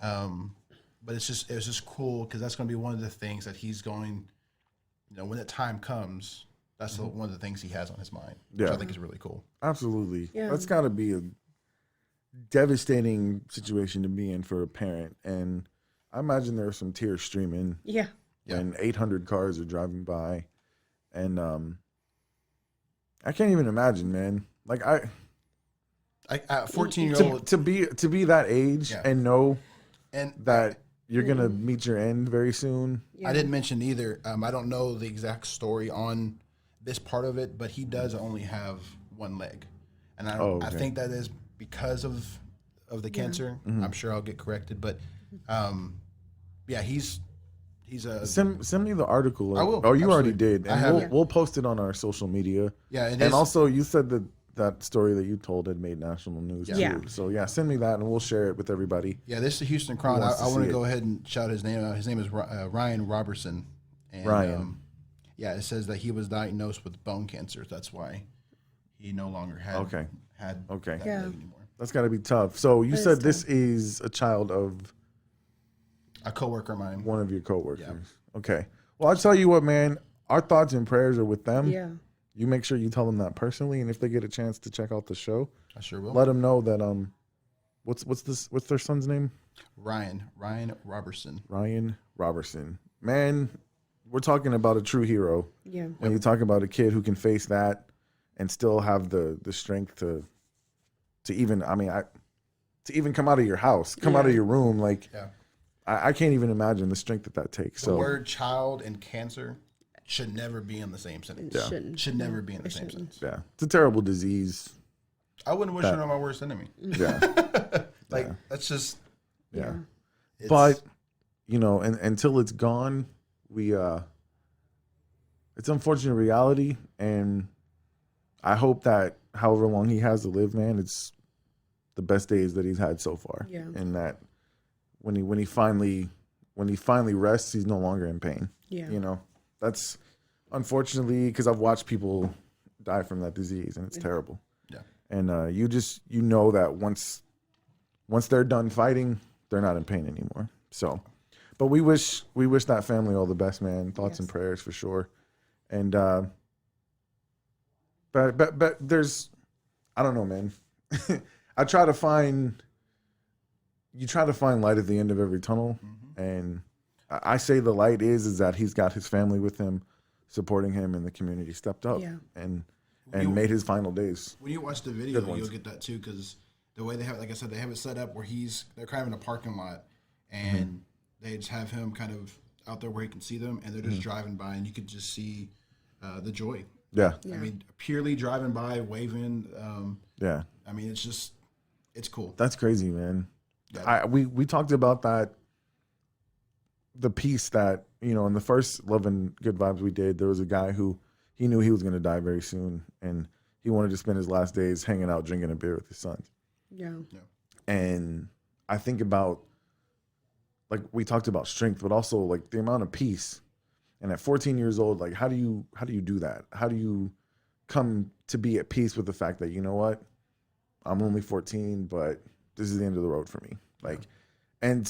But it was just cool because that's going to be one of the things that he's going. When that time comes, that's one of the things he has on his mind, which I think is really cool. Absolutely. Yeah. That's got to be a devastating situation to be in for a parent. And I imagine there are some tears streaming Yeah. when 800 cars are driving by. And I can't even imagine, man. Like, 14-year-old to be that age and know and that you're going to meet your end very soon. Yeah. I didn't mention either. I don't know the exact story on this part of it, but he does only have one leg, and I think that is because of the cancer. I'm sure I'll get corrected, but he's a. Send me the article. I will. Oh, you already Absolutely. did. I And have we'll post it on our social media. Yeah, and also you said that story that you told had made national news too. Yeah. So send me that and we'll share it with everybody. Yeah, this is the Houston Chronicle. wants to I want see to go it. ahead and shout his name out. His name is Ryan Robertson. And, Ryan. it says that he was diagnosed with bone cancer. That's why he no longer had Okay. that Yeah. leg anymore. That's got to be tough. So you That is said tough. this is a child of A coworker of mine. one of your coworkers. Okay. Well, I'll tell you what, man. Our thoughts and prayers are with them. Yeah. You make sure you tell them that personally, and if they get a chance to check out the show, I sure will. let them know that what's their son's name? Ryan Robertson. Ryan Robertson. Man, we're talking about a true hero. Yeah. When you talk about a kid who can face that and still have the strength to even to even come out of your house, come out of your room, like I can't even imagine the strength that takes. The So word child and cancer should never be in the same sentence. Shouldn't. Should never be in the It same shouldn't. sentence. yeah, it's a terrible disease. I wouldn't wish it on my worst enemy. Yeah, That's just yeah. it's, But and until it's gone, it's unfortunate reality, and I hope that however long he has to live, man, it's the best days that he's had so far. Yeah. And that when he finally rests, he's no longer in pain. Yeah. That's unfortunately because I've watched people die from that disease, and it's terrible. Yeah. And you know that once they're done fighting, they're not in pain anymore. So, but we wish that family all the best, man. Thoughts and prayers for sure. And but there's, I don't know, man. You try to find light at the end of every tunnel, and I say the light is that he's got his family with him, supporting him, and the community stepped up and made his final days. When you watch the video, you'll get that too, because the way they have, like I said, they have it set up where they're kind of in a parking lot, and they just have him kind of out there where he can see them, and they're just driving by, and you could just see the joy. Yeah. I mean, purely driving by, waving. Yeah. I mean, it's cool. That's crazy, man. Yeah. We talked about that, the piece that, in the first Love and Good Vibes we did, there was a guy who he knew he was going to die very soon, and he wanted to spend his last days hanging out, drinking a beer with his sons. Yeah. And I think about, like, we talked about strength, but also like the amount of peace. And at 14 years old, like, how do you do that? How do you come to be at peace with the fact that, you know what, I'm only 14, but this is the end of the road for me. Like, and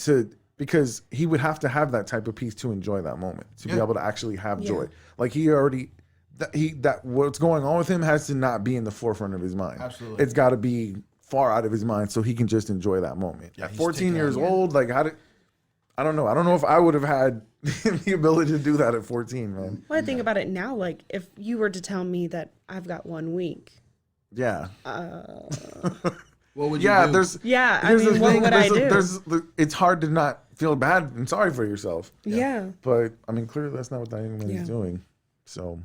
because he would have to have that type of peace to enjoy that moment, to be able to actually have joy. Like that what's going on with him has to not be in the forefront of his mind. Absolutely. It's got to be far out of his mind so he can just enjoy that moment. Yeah, At he's 14 taking years on- old, like I don't know. I don't know if I would have had the ability to do that at 14, man. Well, I think about it now, like if you were to tell me that I've got 1 week. Yeah. What would you Yeah, do? here's I mean, the what thing. would I do? It's hard to not feel bad and sorry for yourself. Yeah. But I mean, clearly that's not what anybody's doing. So,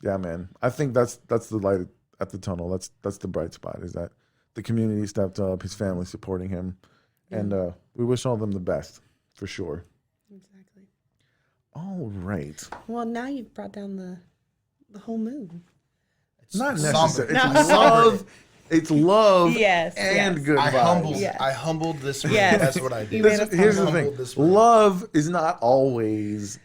yeah, man. I think that's the light at the tunnel. That's the bright spot. Is that the community stepped up, his family supporting him, and we wish all of them the best for sure. Exactly. All right. Well, now you've brought down the whole mood. Not somber. necessary. It's love. It's love. Yes, and yes. good vibes. I humbled this room. Yes. That's what I did. You made us Here's the humble thing. this room. Love is not always.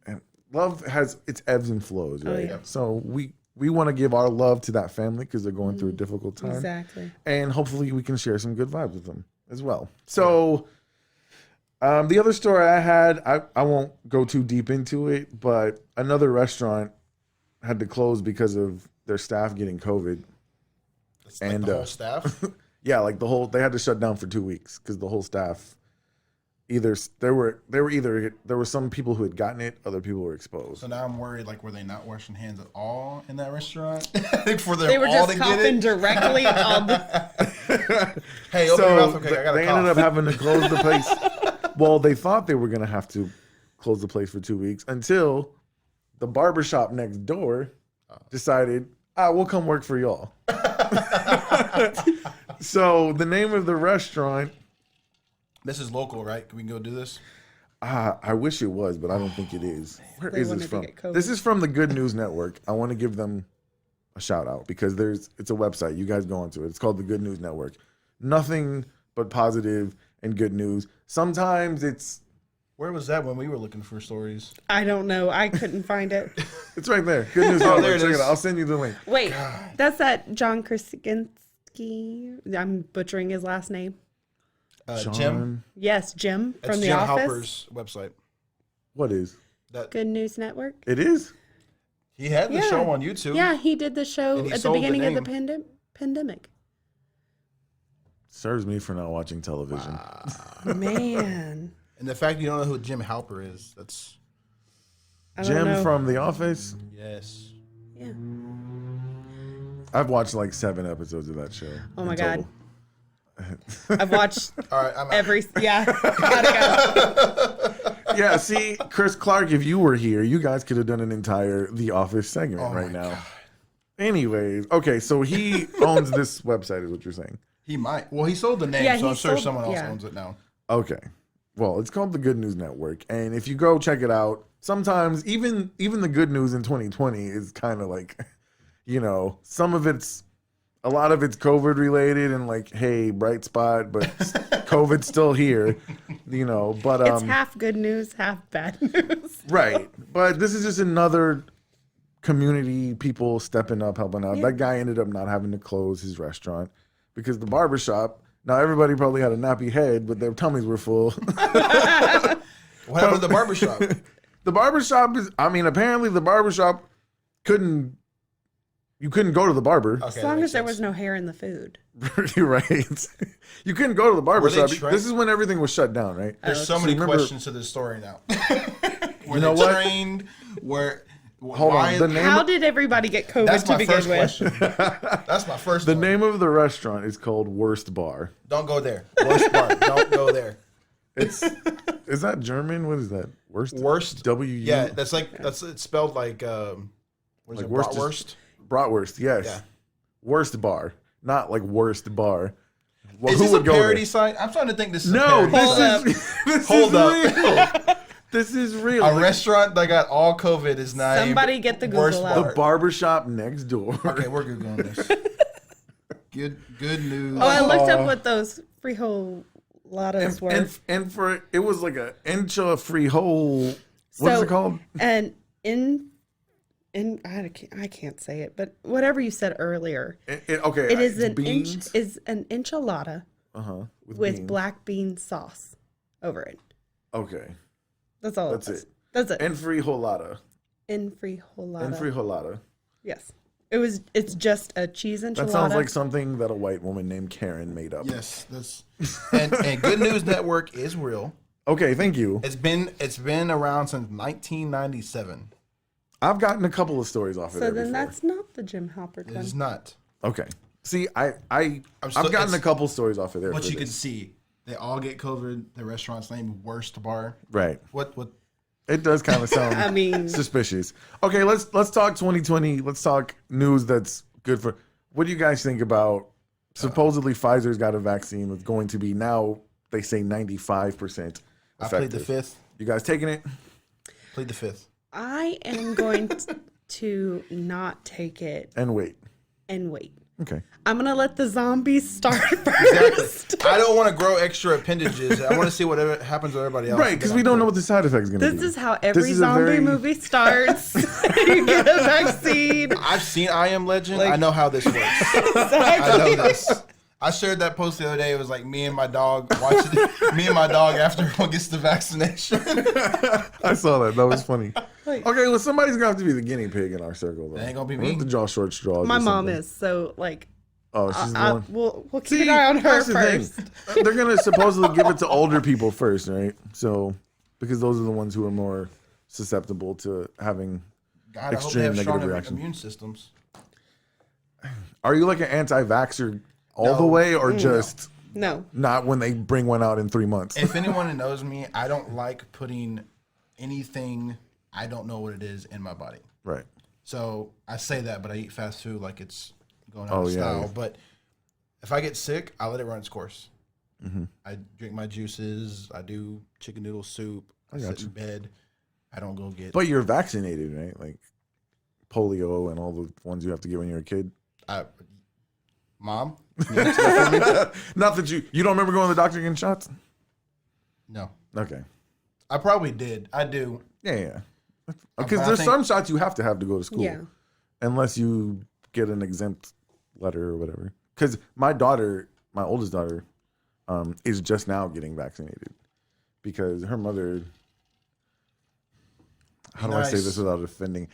And love has its ebbs and flows, right? yeah. So we want to give our love to that family because they're going through a difficult time. Exactly. And hopefully we can share some good vibes with them as well. So the other story I had, I won't go too deep into it, but another restaurant had to close because of their staff getting COVID. It's like the whole staff. Yeah, like they had to shut down for 2 weeks because the whole staff there were some people who had gotten it, other people were exposed. So now I'm worried. Like, were they not washing hands at all in that restaurant? For them They were all just to coughing get it? directly on the. Hey, open your mouth. Okay, I got a they cough. ended up having to close the place. Well, they thought they were going to have to close the place for 2 weeks until the barbershop next door decided, we'll come work for y'all. So the name of the restaurant. This is local, right? Can we go do this? I wish it was, but I don't think it is. Where They is wanted this to from? get COVID. This is from the Good News Network. I want to give them a shout out because it's a website. You guys go onto it. It's called the Good News Network. Nothing but positive and good news. Sometimes it's Where was that when we were looking for stories? I don't know. I couldn't find it. it's right there. Good News Network. there it Check is. it out. I'll send you the link. Wait, that's that John Krasinski. I'm butchering his last name. Jim. Yes, Jim It's from The Jim Office. Halper's website. What is? Good News Network. It is? He had the Yeah. show on YouTube. Yeah, he did the show And he at the sold the beginning of the name. pandemic. Serves me for not watching television. Man, And the fact you don't know who Jim Halper is, that's I don't Jim know. from The Office. yes. Yeah. I've watched like 7 episodes of that show. Oh my in God. total. I've watched All right, I'm out. every. Yeah. Gotta go. Yeah, see, Chris Clark, if you were here, you guys could have done an entire The Office segment right now. Anyways, okay, so he owns this website, is what you're saying. He might. Well, he sold the name, Yeah, so he I'm sure sold- someone else yeah. owns it now. Okay. Well, it's called the Good News Network. And if you go check it out, sometimes even the good news in 2020 is kind of like, a lot of it's COVID related and like, hey, bright spot, but COVID's still here, but It's half good news, half bad news. right. But this is just another community people stepping up, helping out. Yeah. That guy ended up not having to close his restaurant because the barbershop, now everybody probably had a nappy head, but their tummies were full. What happened to the barbershop? The barbershop apparently the barbershop you couldn't go to the barber. Okay, As that long makes as there sense. was no hair in the food. You're right. You couldn't go to the barbershop. trained? This is when everything was shut down, right? There's so So many remember- questions to this story now. Were know they what? trained? Hold on. The name How did everybody get COVID That's to my begin first with? question. That's my first the one. name of the restaurant is called Worst Bar. Don't go there. Worst bar. Don't go there. Is that German? What is that? Worst. W. Yeah, it's spelled like what is Like it? worst is- Bratwurst? Bratwurst, yes. Yeah. Worst Bar, not like Worst Bar. Well, Is who this a would go parody there? site? I'm trying to think this is a No, parody this site. is this Hold is up. real. This is real. A restaurant that got all COVID is not Somebody get the Worst Google bar. The barbershop next door. Okay, we're googling this. Good news. Oh, I looked up what those frijoladas were. and for it was like a inch of free hole. What is it called? And in I can't say it, but whatever you said earlier, Okay, it is it's an enchilada with beans. black bean sauce over it. Okay, That's all. That's it was. it. That's it. and frijolada. Enfrijolada. And frijolada. Yes, It's just a cheese enchilada. That sounds like something that a white woman named Karen made up. Yes, that's and Good News Network is real. Okay, thank you. It's been around since 1997. I've gotten a couple of stories off of it. So then before. that's not the Jim Halpert one. It's not. Okay. See, I've still- gotten a it's- couple stories off of there. But for you can this. see they all get COVID. The restaurant's name Worst Bar. Right. What? It does kind of sound I mean- suspicious. Okay, let's talk 2020. Let's talk news that's good for. What do you guys think about supposedly Pfizer's got a vaccine that's going to be now they say 95% effective. I plead the fifth. You guys taking it? Plead the fifth. I am going to not take it And wait. and wait. Okay. I'm gonna let the zombies start Exactly. first. I don't want to grow extra appendages. I want to see whatever happens to everybody else. Right, because we don't know what the side effects going to be. This is how This every is a zombie very- movie starts. You get a vaccine. I've seen I Am Legend. I know how this works. I know this. I shared that post the other day. It was like me and my dog watching me and my dog after one gets the vaccination. I saw that. That was funny. Okay, well, somebody's gonna have to be the guinea pig in our circle, though. That ain't gonna be We have me. to draw short straws. My or mom something. is so like. Oh, she's the one. We'll keep an eye on her that's the first. thing. They're gonna supposedly give it to older people first, right? So, because those are the ones who are more susceptible to having God, I hope they extreme have negative strong reactions. immune systems. Are you like an anti-vaxxer all the No. way, or just No. not when they bring one out in 3 months? If anyone who knows me, I don't like putting anything I don't know what it is in my body. Right. So I say that, but I eat fast food like it's going out Oh, of yeah, style. yeah. But if I get sick, I let it run its course. Mm-hmm. I drink my juices. I do chicken noodle soup. I got sit you. in bed. I don't go get. But you're vaccinated, right? Like polio and all the ones you have to get when you're a kid. Mom? Not that you don't remember going to the doctor getting shots? No. Okay. I probably did. I do. Yeah. But Because I there's think- some shots you have to go to school. Yeah. Unless you get an exempt letter or whatever. Because my oldest daughter, is just now getting vaccinated. Because her mother, how do I say Nice. this without offending?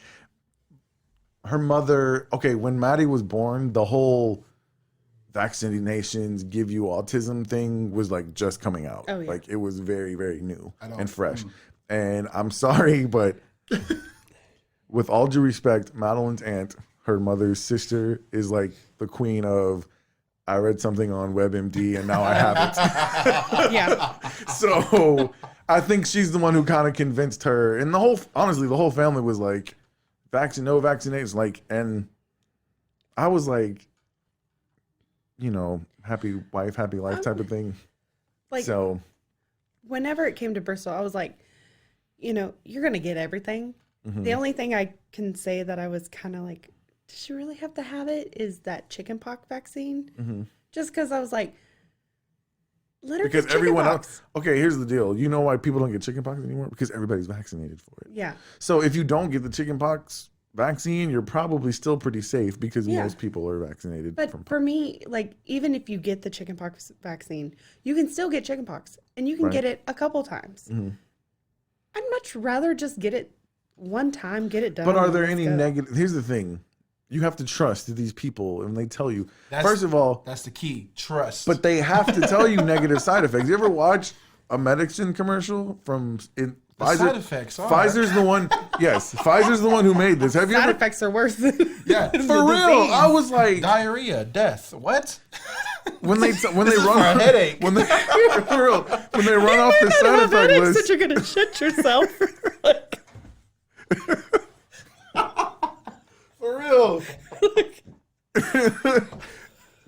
Her mother, okay, when Maddie was born, the whole vaccinations give you autism thing was like just coming out. Oh, yeah. Like it was very, very new I don't- and fresh. And I'm sorry, but with all due respect, Madeline's aunt, her mother's sister, is like the queen of I read something on WebMD and now I have it. Yeah. So I think she's the one who kind of convinced her. And the whole family was like, no vaccinations. Like, and I was like, happy wife, happy life type of thing. Like, So whenever it came to Bristol, I was like, you're going to get everything. Mm-hmm. The only thing I can say that I was kind of like, does she really have to have it? Is that chickenpox vaccine? Mm-hmm. Just because I was like, let her because get everyone chickenpox. else, okay, here's the deal. You know why people don't get chickenpox anymore? Because everybody's vaccinated for it. Yeah. So if you don't get the chickenpox vaccine, you're probably still pretty safe because Yeah. most people are vaccinated. But for me, like, even if you get the chickenpox vaccine, you can still get chickenpox and you can Right. get it a couple times. Mhm. I'd much rather just get it one time, get it done. But are and there let's any go. negative? Here's the thing. You have to trust these people and they tell you. That's- First of all, That's the key. Trust. but they have to tell you negative side effects. You ever watch a medicine commercial from Pfizer? side effects are. Pfizer's the one. Yes, Pfizer's the one who made this. Have you Side ever? effects are worse. Yeah. than For the real, disease. I was like, Diarrhea, death. What? when they is run for a headache. when they for real, when they run off the side effect Headaches list. that you're gonna shit yourself. Like, For real.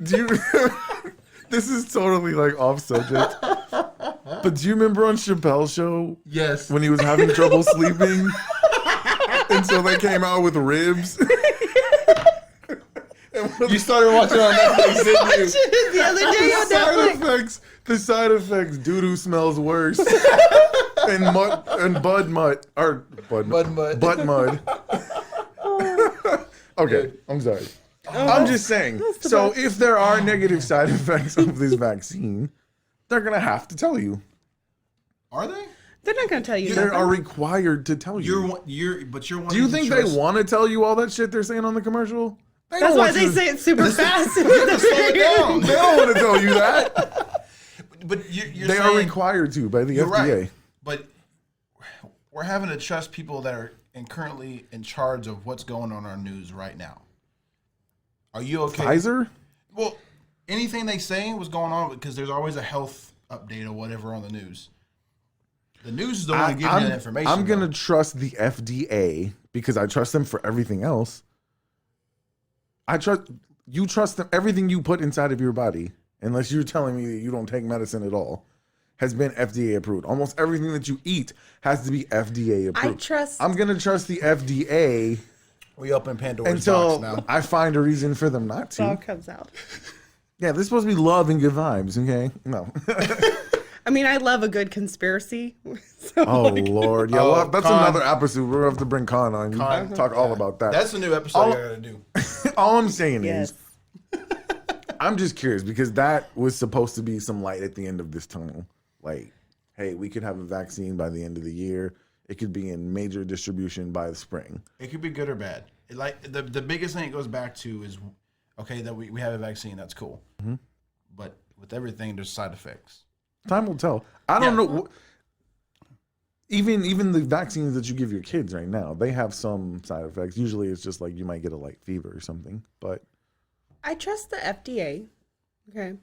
Do you? This is totally like off subject. But do you remember on Chappelle's show Yes. when he was having trouble sleeping, and so they came out with ribs? You started watching on Netflix, didn't you? the other day on Netflix. The side effects. Doo-doo smells worse, and butt mud. Butt mud. Okay, I'm sorry. I'm just saying. So if there are negative side effects of this vaccine, they're gonna have to tell you. Are they? They're not gonna tell you. They nothing. are required to tell you. You're one. Do you think they want to tell you all that shit they're saying on the commercial? That's why they say it super fast. Slow it down. They don't want to tell you that. But you're They saying, are required to by the you're FDA. right. But we're having to trust people that are currently in charge of what's going on in our news right now. Are you okay? Pfizer? Well, anything they say was going on because there's always a health update or whatever on the news. The news is the one giving you that information. I'm going to trust the FDA because I trust them for everything else. You trust them, everything you put inside of your body, unless you're telling me that you don't take medicine at all, has been FDA approved. Almost everything that you eat has to be FDA approved. I'm going to trust the FDA. We open Pandora's until box now. I find a reason for them not to. It all comes out. Yeah, this is supposed to be love and good vibes, okay? No. I mean, I love a good conspiracy. So Oh, Lord. Yeah, well, that's Con. another episode. We're going to have to bring Con on. Con. Talk all about that. That's the new episode All- I got to do. All I'm saying yes. is, I'm just curious because that was supposed to be some light at the end of this tunnel. Like, hey, we could have a vaccine by the end of the year. It could be in major distribution by the spring. It could be good or bad. The biggest thing it goes back to is, okay, that we have a vaccine. That's cool. Mm-hmm. But with everything, there's side effects. Time will tell. I don't know. Even the vaccines that you give your kids right now, they have some side effects. Usually it's just like you might get a light fever or something. But I trust the FDA. Okay.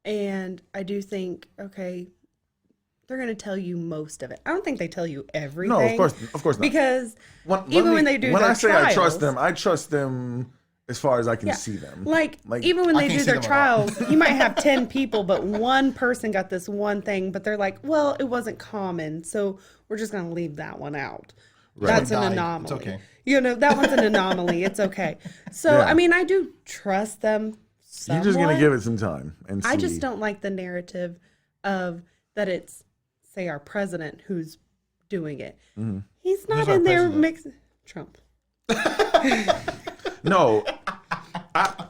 And I do think, okay, they're going to tell you most of it. I don't think they tell you everything. no, of course not. Because when they do when their I say trials, I trust them as far as I can see them. Like even when I they can't do see their them at all. trials, you might have 10 people, but one person got this one thing, but they're like, well, it wasn't common, so we're just going to leave that one out. That's an Died. anomaly. It's okay. You know, that one's an anomaly. It's okay. So, Yeah. I mean, I do trust them somewhat. You're just gonna give it some time and see. I just don't like the narrative of that it's, say, our president who's doing it. Mm-hmm. He's not Who's our in there president? mixing Trump. No.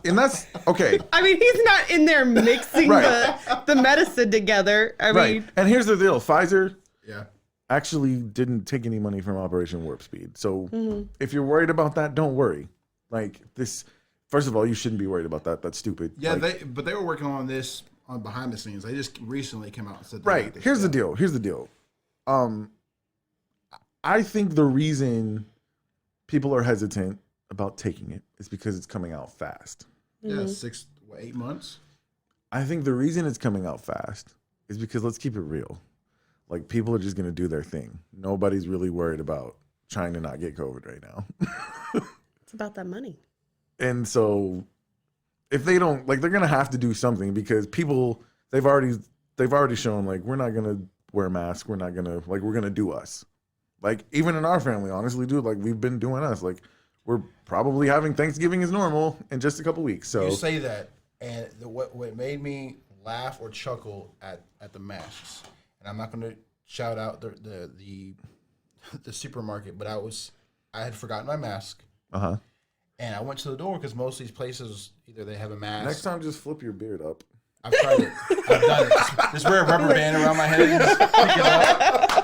And that's okay. I mean, he's not in there mixing Right. the medicine together. I Right. mean, And here's the deal. Pfizer Yeah. actually didn't take any money from Operation Warp Speed. So Mm-hmm. if you're worried about that, don't worry. Like this, first of all, you shouldn't be worried about that. That's stupid. Yeah, Like, they were working on this on behind the scenes. They just recently came out and said, right. Here's the deal. I think the reason people are hesitant about taking it is because it's coming out fast. Yeah, 8 months. I think the reason it's coming out fast is because, let's keep it real. Like, people are just going to do their thing. Nobody's really worried about trying to not get COVID right now. it's about that money. And so if they don't, like, they're going to have to do something because people, they've already shown, like, we're not going to wear masks. We're not going to, like, we're going to do us. Like, even in our family, honestly, dude, like, we've been doing us. Like, we're probably having Thanksgiving as normal in just a couple weeks. So You say that, and what made me laugh or chuckle at the masks, and I'm not going to shout out the supermarket, but I had forgotten my mask, uh-huh. and I went to the door because most of these places either they have a mask. Next time, just flip your beard up. I've tried it. I've done it. Just wear a rubber band around my head and just pick it up.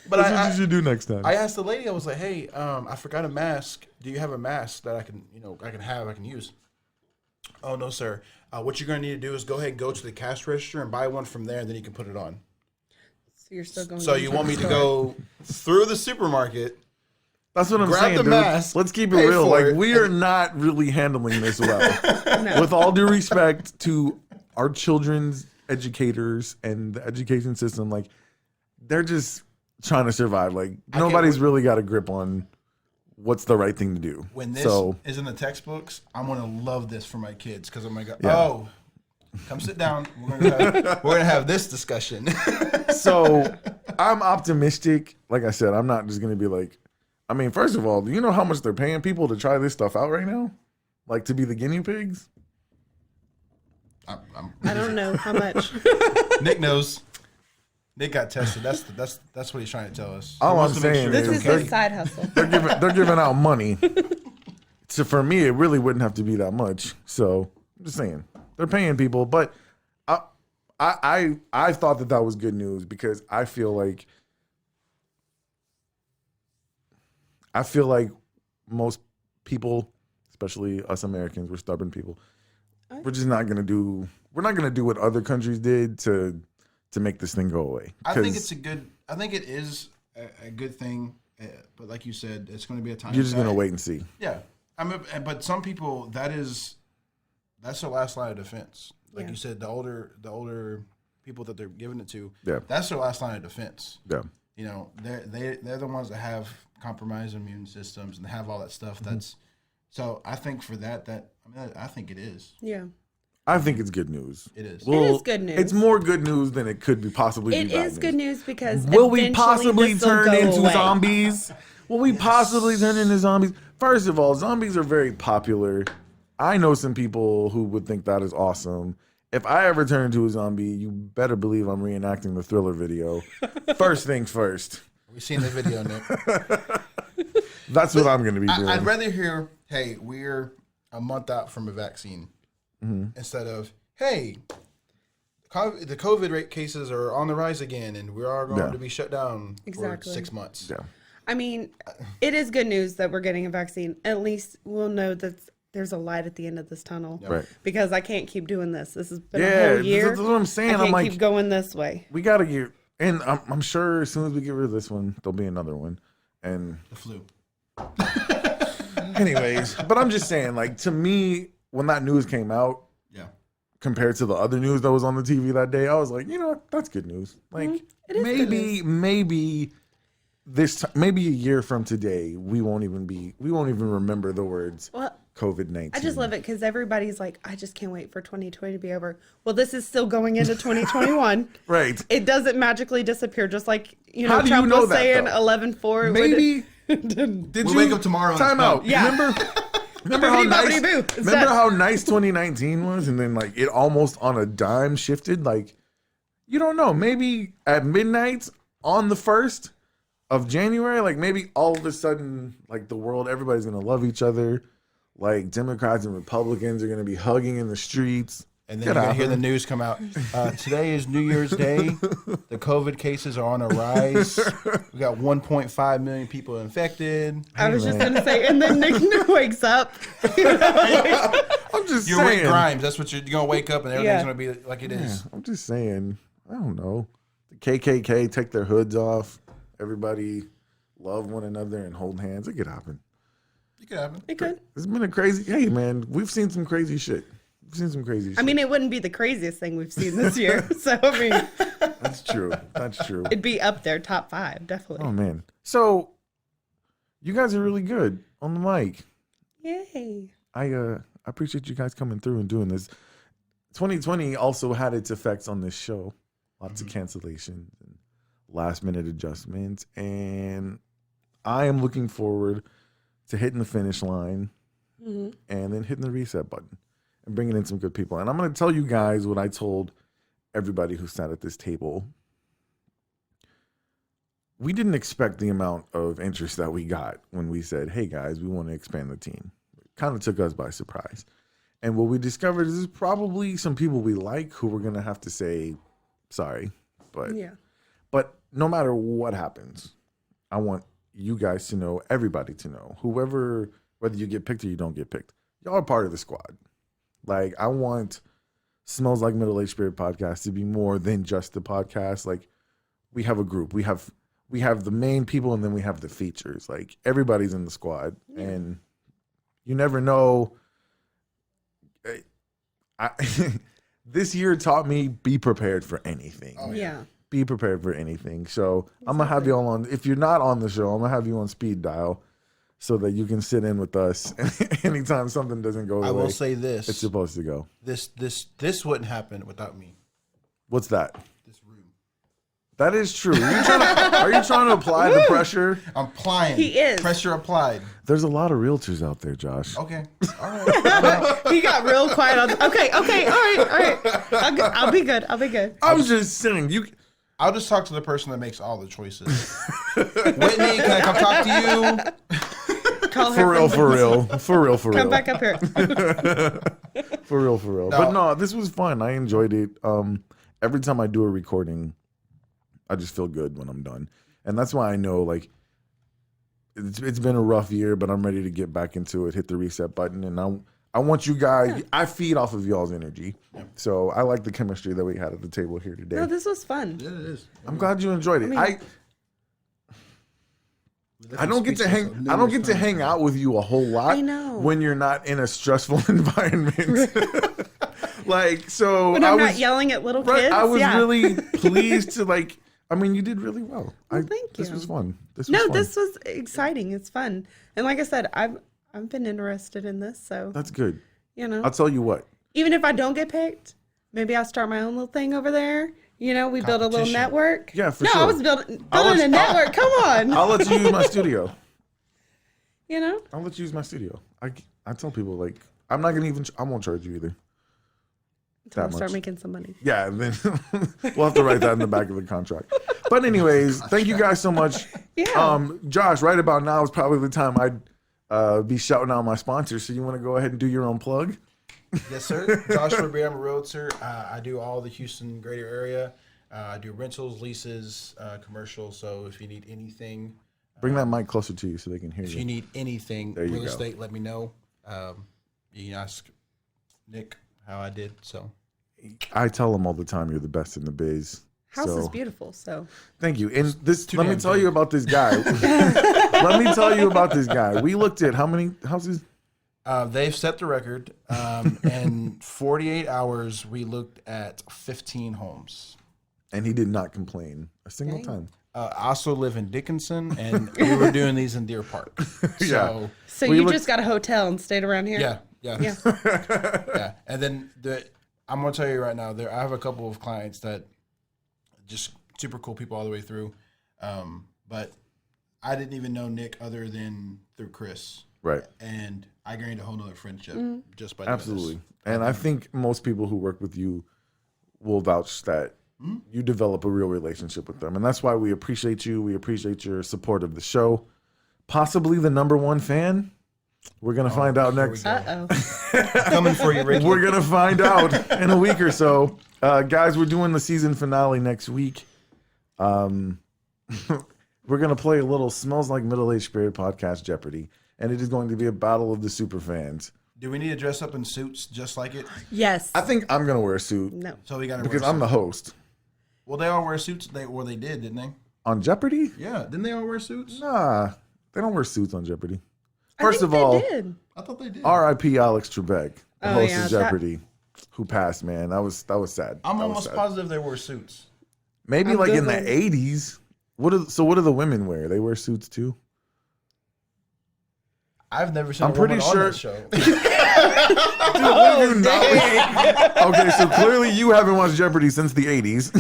But That's what you should do next time. I asked the lady, I was like, hey, I forgot a mask. Do you have a mask that I can use? Oh, no, sir. What you're going to need to do is go ahead and go to the cash register and buy one from there, and then you can put it on. So you're still going. So you want me to go through the supermarket? That's what I'm Grab saying, the dude. mask, Let's keep it pay real. for Like, it, we are not really handling this well. No. With all due respect to our children's educators and the education system, like, they're just trying to survive. Like, nobody's really got a grip on what's the right thing to do. When this is in the textbooks, I'm going to love this for my kids because I'm going to go, oh, come sit down. We're gonna have this discussion. So I'm optimistic. Like I said, I'm not just going to be like, I mean, first of all, do you know how much they're paying people to try this stuff out right now? Like, to be the guinea pigs? I don't know how much. Nick knows. Nick got tested. That's what he's trying to tell us. All He wants I'm to make saying This is is his side hustle. they're giving out money. So for me, it really wouldn't have to be that much. So I'm just saying they're paying people, but I thought that was good news because I feel like most people, especially us Americans, we're stubborn people. We're just not gonna do. We're not gonna do what other countries did to make this thing go away. I think it's a good. I think it is a good thing. But like you said, it's going to be a time. You're just gonna wait and see. Yeah, but some people that's their last line of defense. Like you said, the older people that they're giving it to, that's their last line of defense. Yeah, you know, they're the ones that have compromised immune systems and have all that stuff. That's so. I think for that I think it is. Yeah. I think it's good news. It is. Well, it is good news. It's more good news than it could be possibly. It is good news because will we possibly turn into away. zombies? Will we possibly turn into zombies? First of all, zombies are very popular. I know some people who would think that is awesome. If I ever turn into a zombie, you better believe I'm reenacting the Thriller video. First things first. We've seen the video, Nick. That's what I'm going to be doing. I'd rather hear, hey, we're a month out from a vaccine, instead of, hey, the COVID rate cases are on the rise again, and we are going to be shut down for 6 months. Yeah. I mean, it is good news that we're getting a vaccine. At least we'll know that there's a light at the end of this tunnel. Right. Because I can't keep doing this. This has been a whole year. That's what I'm saying. I can't I'm like, keep going this way. we got to get, and I'm sure as soon as we get rid of this one, there'll be another one. And The flu. anyways, but I'm just saying, like, to me, when that news came out, compared to the other news that was on the TV that day, I was like, you know what, that's good news. Like, It is good news. maybe maybe a year from today, we won't even remember the words COVID-19. I just love it because everybody's like, I just can't wait for 2020 to be over. Well, this is still going into 2021. Right. It doesn't magically disappear, just like How do you Trump know was that, saying though? 11/4. Maybe Did we wake up tomorrow? Time out. Yeah. Remember how nice? It's Remember done. how nice 2019 was, and then like it almost on a dime shifted. Like, you don't know. Maybe at midnight on the 1st of January, like maybe all of a sudden, like the world, everybody's gonna love each other. Like Democrats and Republicans are gonna be hugging in the streets. And then you're gonna hear the news come out. Today is New Year's Day. The COVID cases are on a rise. We got 1.5 million people infected. I was just going to say, and then Nick wakes up. I'm just You're saying. Rick Grimes. That's what you're going to wake up and everything's going to be like it is. I'm just saying. I don't know. The KKK take their hoods off. Everybody love one another and hold hands. It could happen. It could happen. It could. It's been a crazy. Hey, man, we've seen some crazy shit. We've seen some crazy shit. I mean, it wouldn't be the craziest thing we've seen this year. So, I mean, That's true. That's true. it'd be up there, top 5, definitely. Oh, man. So, you guys are really good on the mic. Yay. I appreciate you guys coming through and doing this. 2020 also had its effects on this show. Lots of cancellations and last minute adjustments. And I am looking forward to hitting the finish line and then hitting the reset button and bringing in some good people. And I'm going to tell you guys what I told everybody who sat at this table. We didn't expect the amount of interest that we got when we said, hey guys, we want to expand the team. It kind of took us by surprise. And what we discovered is there's probably some people we like who we're going to have to say sorry. But no matter what happens, I want you guys to know, everybody to know, whether you get picked or you don't get picked, y'all are part of the squad. Like, I want Smells Like Middle-Aged Spirit podcast to be more than just the podcast. Like, we have a group. We have the main people, and then we have the features. Like, everybody's in the squad, and you never know. This year taught me, be prepared for anything. Yeah. Be prepared for anything. So I'm gonna have you all on. If you're not on the show, I'm gonna have you on speed dial, so that you can sit in with us anytime something doesn't go the I way will say this. it's supposed to go. This wouldn't happen without me. What's that? This room. That is true. Are you trying to apply the pressure? I'm applying. He is. Pressure applied. There's a lot of realtors out there, Josh. Okay. All right. He got real quiet on. Okay. All right. I'll be good. I was just saying, I'll just talk to the person that makes all the choices. Whitney, can I come talk to you? Call her for real. Come back up here. For real. No. But no, this was fun. I enjoyed it. Every time I do a recording, I just feel good when I'm done. And that's why I know, like, it's been a rough year, but I'm ready to get back into it. Hit the reset button, and I want you guys. I feed off of y'all's energy, so I like the chemistry that we had at the table here today. No, this was fun. Yeah, it is. I'm glad you enjoyed it. I don't get to hang out with you a whole lot. I know. When you're not in a stressful environment. Like, so when I'm not yelling at little kids. I was really pleased to you did really well. Thank you. This was fun. This was exciting. It's fun. And like I said, I've been interested in this, so that's good. I'll tell you what. Even if I don't get picked, maybe I'll start my own little thing over there. We build a little network. Yeah, for sure. No, I was building a network. Come on. I'll let you use my studio. I'll let you use my studio. I tell people I'm not gonna I won't charge you either. Until I start making some money. Yeah, and then we'll have to write that in the back of the contract. But anyways, thank you guys so much. Yeah. Josh, right about now is probably the time I'd be shouting out my sponsors. So you want to go ahead and do your own plug? Yes, sir. Joshua Beard, I'm a realtor. I do all the Houston greater area. I do rentals, leases, commercials. So if you need anything, bring that mic closer to you so they can hear you. If you need anything real estate, let me know. You can ask Nick how I did. So I tell them all the time you're the best in the biz. House is beautiful, so thank you. And let me tell you about this guy. Let me tell you about this guy. We looked at how many houses? They've set the record. In 48 hours, we looked at 15 homes. And he did not complain a single time. I also live in Dickinson, and we were doing these in Deer Park. So you just got a hotel and stayed around here? Yeah. Yeah. And then I'm going to tell you right now, I have a couple of clients that just super cool people all the way through. But I didn't even know Nick other than through Chris. Right. And I gained a whole nother friendship just by doing this. And I think most people who work with you will vouch that you develop a real relationship with them. And that's why we appreciate you. We appreciate your support of the show. Possibly the #1 fan. We're going to find out next. Coming for you, Ricky. We're going to find out in a week or so. Guys, we're doing the season finale next week. We're going to play a little Smells Like Middle-Aged Spirit podcast Jeopardy. And it is going to be a battle of the super fans. Do we need to dress up in suits just like it? Yes. I think I'm going to wear a suit. No. So we got to because I'm the host. Well, they all wear suits. They did, didn't they? On Jeopardy? Yeah. Didn't they all wear suits? Nah. They don't wear suits on Jeopardy. I First think of all, they did. I thought they did. R.I.P. Alex Trebek, the host yeah, of Jeopardy, who passed, man. That was sad. I'm That was almost sad. positive they wore suits. Maybe I'm like in the Googling. 80s. What do the women wear? They wear suits too? I've never seen I'm a woman pretty on sure- that show. Okay, so clearly you haven't watched Jeopardy since the 80s.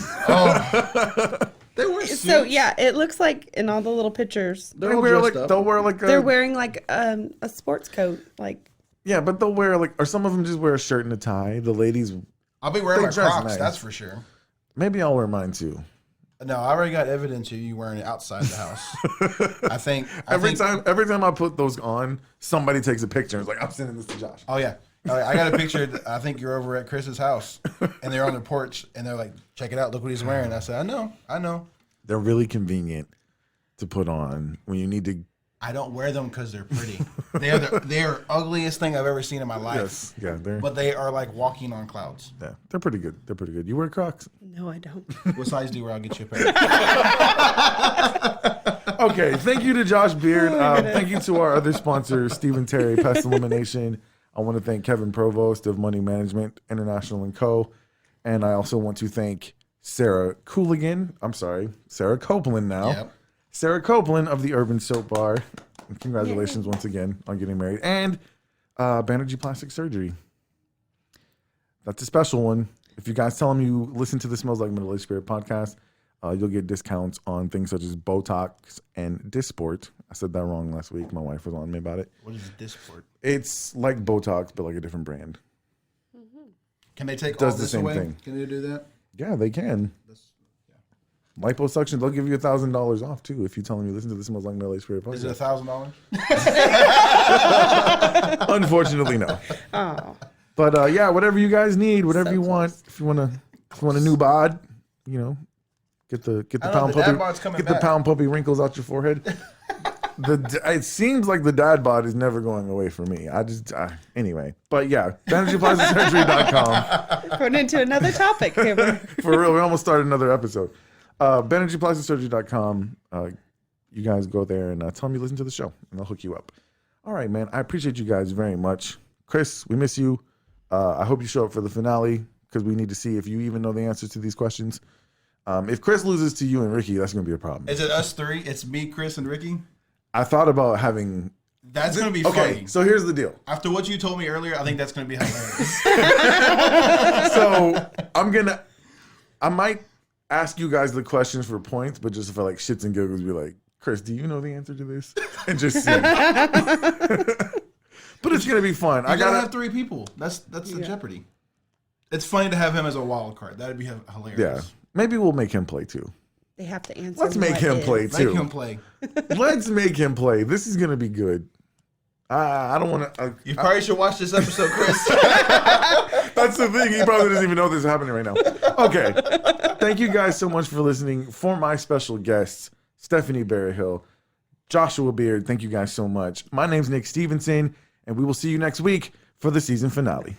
They wear suits. So yeah, it looks like in all the little pictures, They're all dressed up. They'll wear like a, they're wearing like a sports coat. Like yeah, but they'll wear like, or some of them just wear a shirt and a tie. The ladies, I'll be wearing they my dress Crocs, nice. that's for sure. maybe I'll wear mine too. No, I already got evidence of you wearing it outside the house. I think Every time I put those on, somebody takes a picture. It's like, I'm sending this to Josh. Oh yeah, I got a picture. I think you're over at Chris's house, and they're on their porch, and they're like, "Check it out, look what he's wearing." I said, "I know." They're really convenient to put on when you need to. I don't wear them because they're pretty. They're ugliest thing I've ever seen in my life. Yes, yeah, But they are like walking on clouds. yeah, they're pretty good. They're pretty good. You wear Crocs? no, I don't. What size do you wear? I'll get you a pair. Okay, thank you to Josh Beard. Thank you to our other sponsor, Stephen Terry, Pest Elimination. I want to thank Kevin Provost of Money Management International & Co. And I also want to thank Sarah Copeland now. Yep. Sarah Copeland of the Urban Soap Bar. And congratulations once again on getting married. And Banerjee Plastic Surgery. That's a special one. If you guys tell them you listen to the Smells Like Middle-Aged Spirit podcast, you'll get discounts on things such as Botox and Dysport. I said that wrong last week. My wife was on me about it. What is Dysport? It's like Botox, but like a different brand. Can they take Does all the this same away? thing. Can they do that? Yeah, they can. Liposuction, they'll give you $1,000 off too if you tell them you listen to the Smells Like Middle-Aged Spirit podcast. Is it $1,000? Unfortunately, no. Oh, But yeah, whatever you guys need, whatever So you want. If you want a new bod, you know, get the I know, pound the dad puppy, bod's coming get the back. pound puppy wrinkles out your forehead. It seems like the dad bod is never going away for me. Anyway. But yeah, BenergyPlasticSurgery.com. Going into another topic here. For real, we almost started another episode. BenergyPlasticSurgery.com. You guys go there and tell them you listen to the show, and I'll hook you up. All right, man. I appreciate you guys very much. Chris, we miss you. I hope you show up for the finale because we need to see if you even know the answers to these questions. If Chris loses to you and Ricky, that's going to be a problem. Is it us three? It's me, Chris, and Ricky? I thought about having... That's going to be okay, funny. So here's the deal. After what you told me earlier, I think that's going to be hilarious. So I might ask you guys the questions for points, but just for like shits and giggles, be like, Chris, do you know the answer to this? And just see. But it's going to be fun. I got to have 3 people. That's the Jeopardy. It's funny to have him as a wild card. That'd be hilarious. Yeah. Maybe we'll make him play too. They have to answer. Let's make him play too. Make him play. Let's make him play. This is going to be good. I don't want to. You probably should watch this episode, Chris. That's the thing. He probably doesn't even know this is happening right now. Okay. Thank you guys so much for listening. For my special guests, Stephanie Berryhill, Joshua Beard, thank you guys so much. My name's Nick Stevenson, and we will see you next week for the season finale.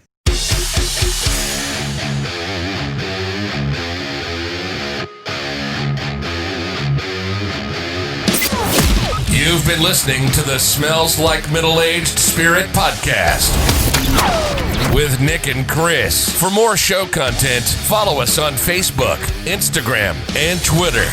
You've been listening to the Smells Like Middle-Aged Spirit podcast with Nick and Chris. For more show content, follow us on Facebook, Instagram, and Twitter.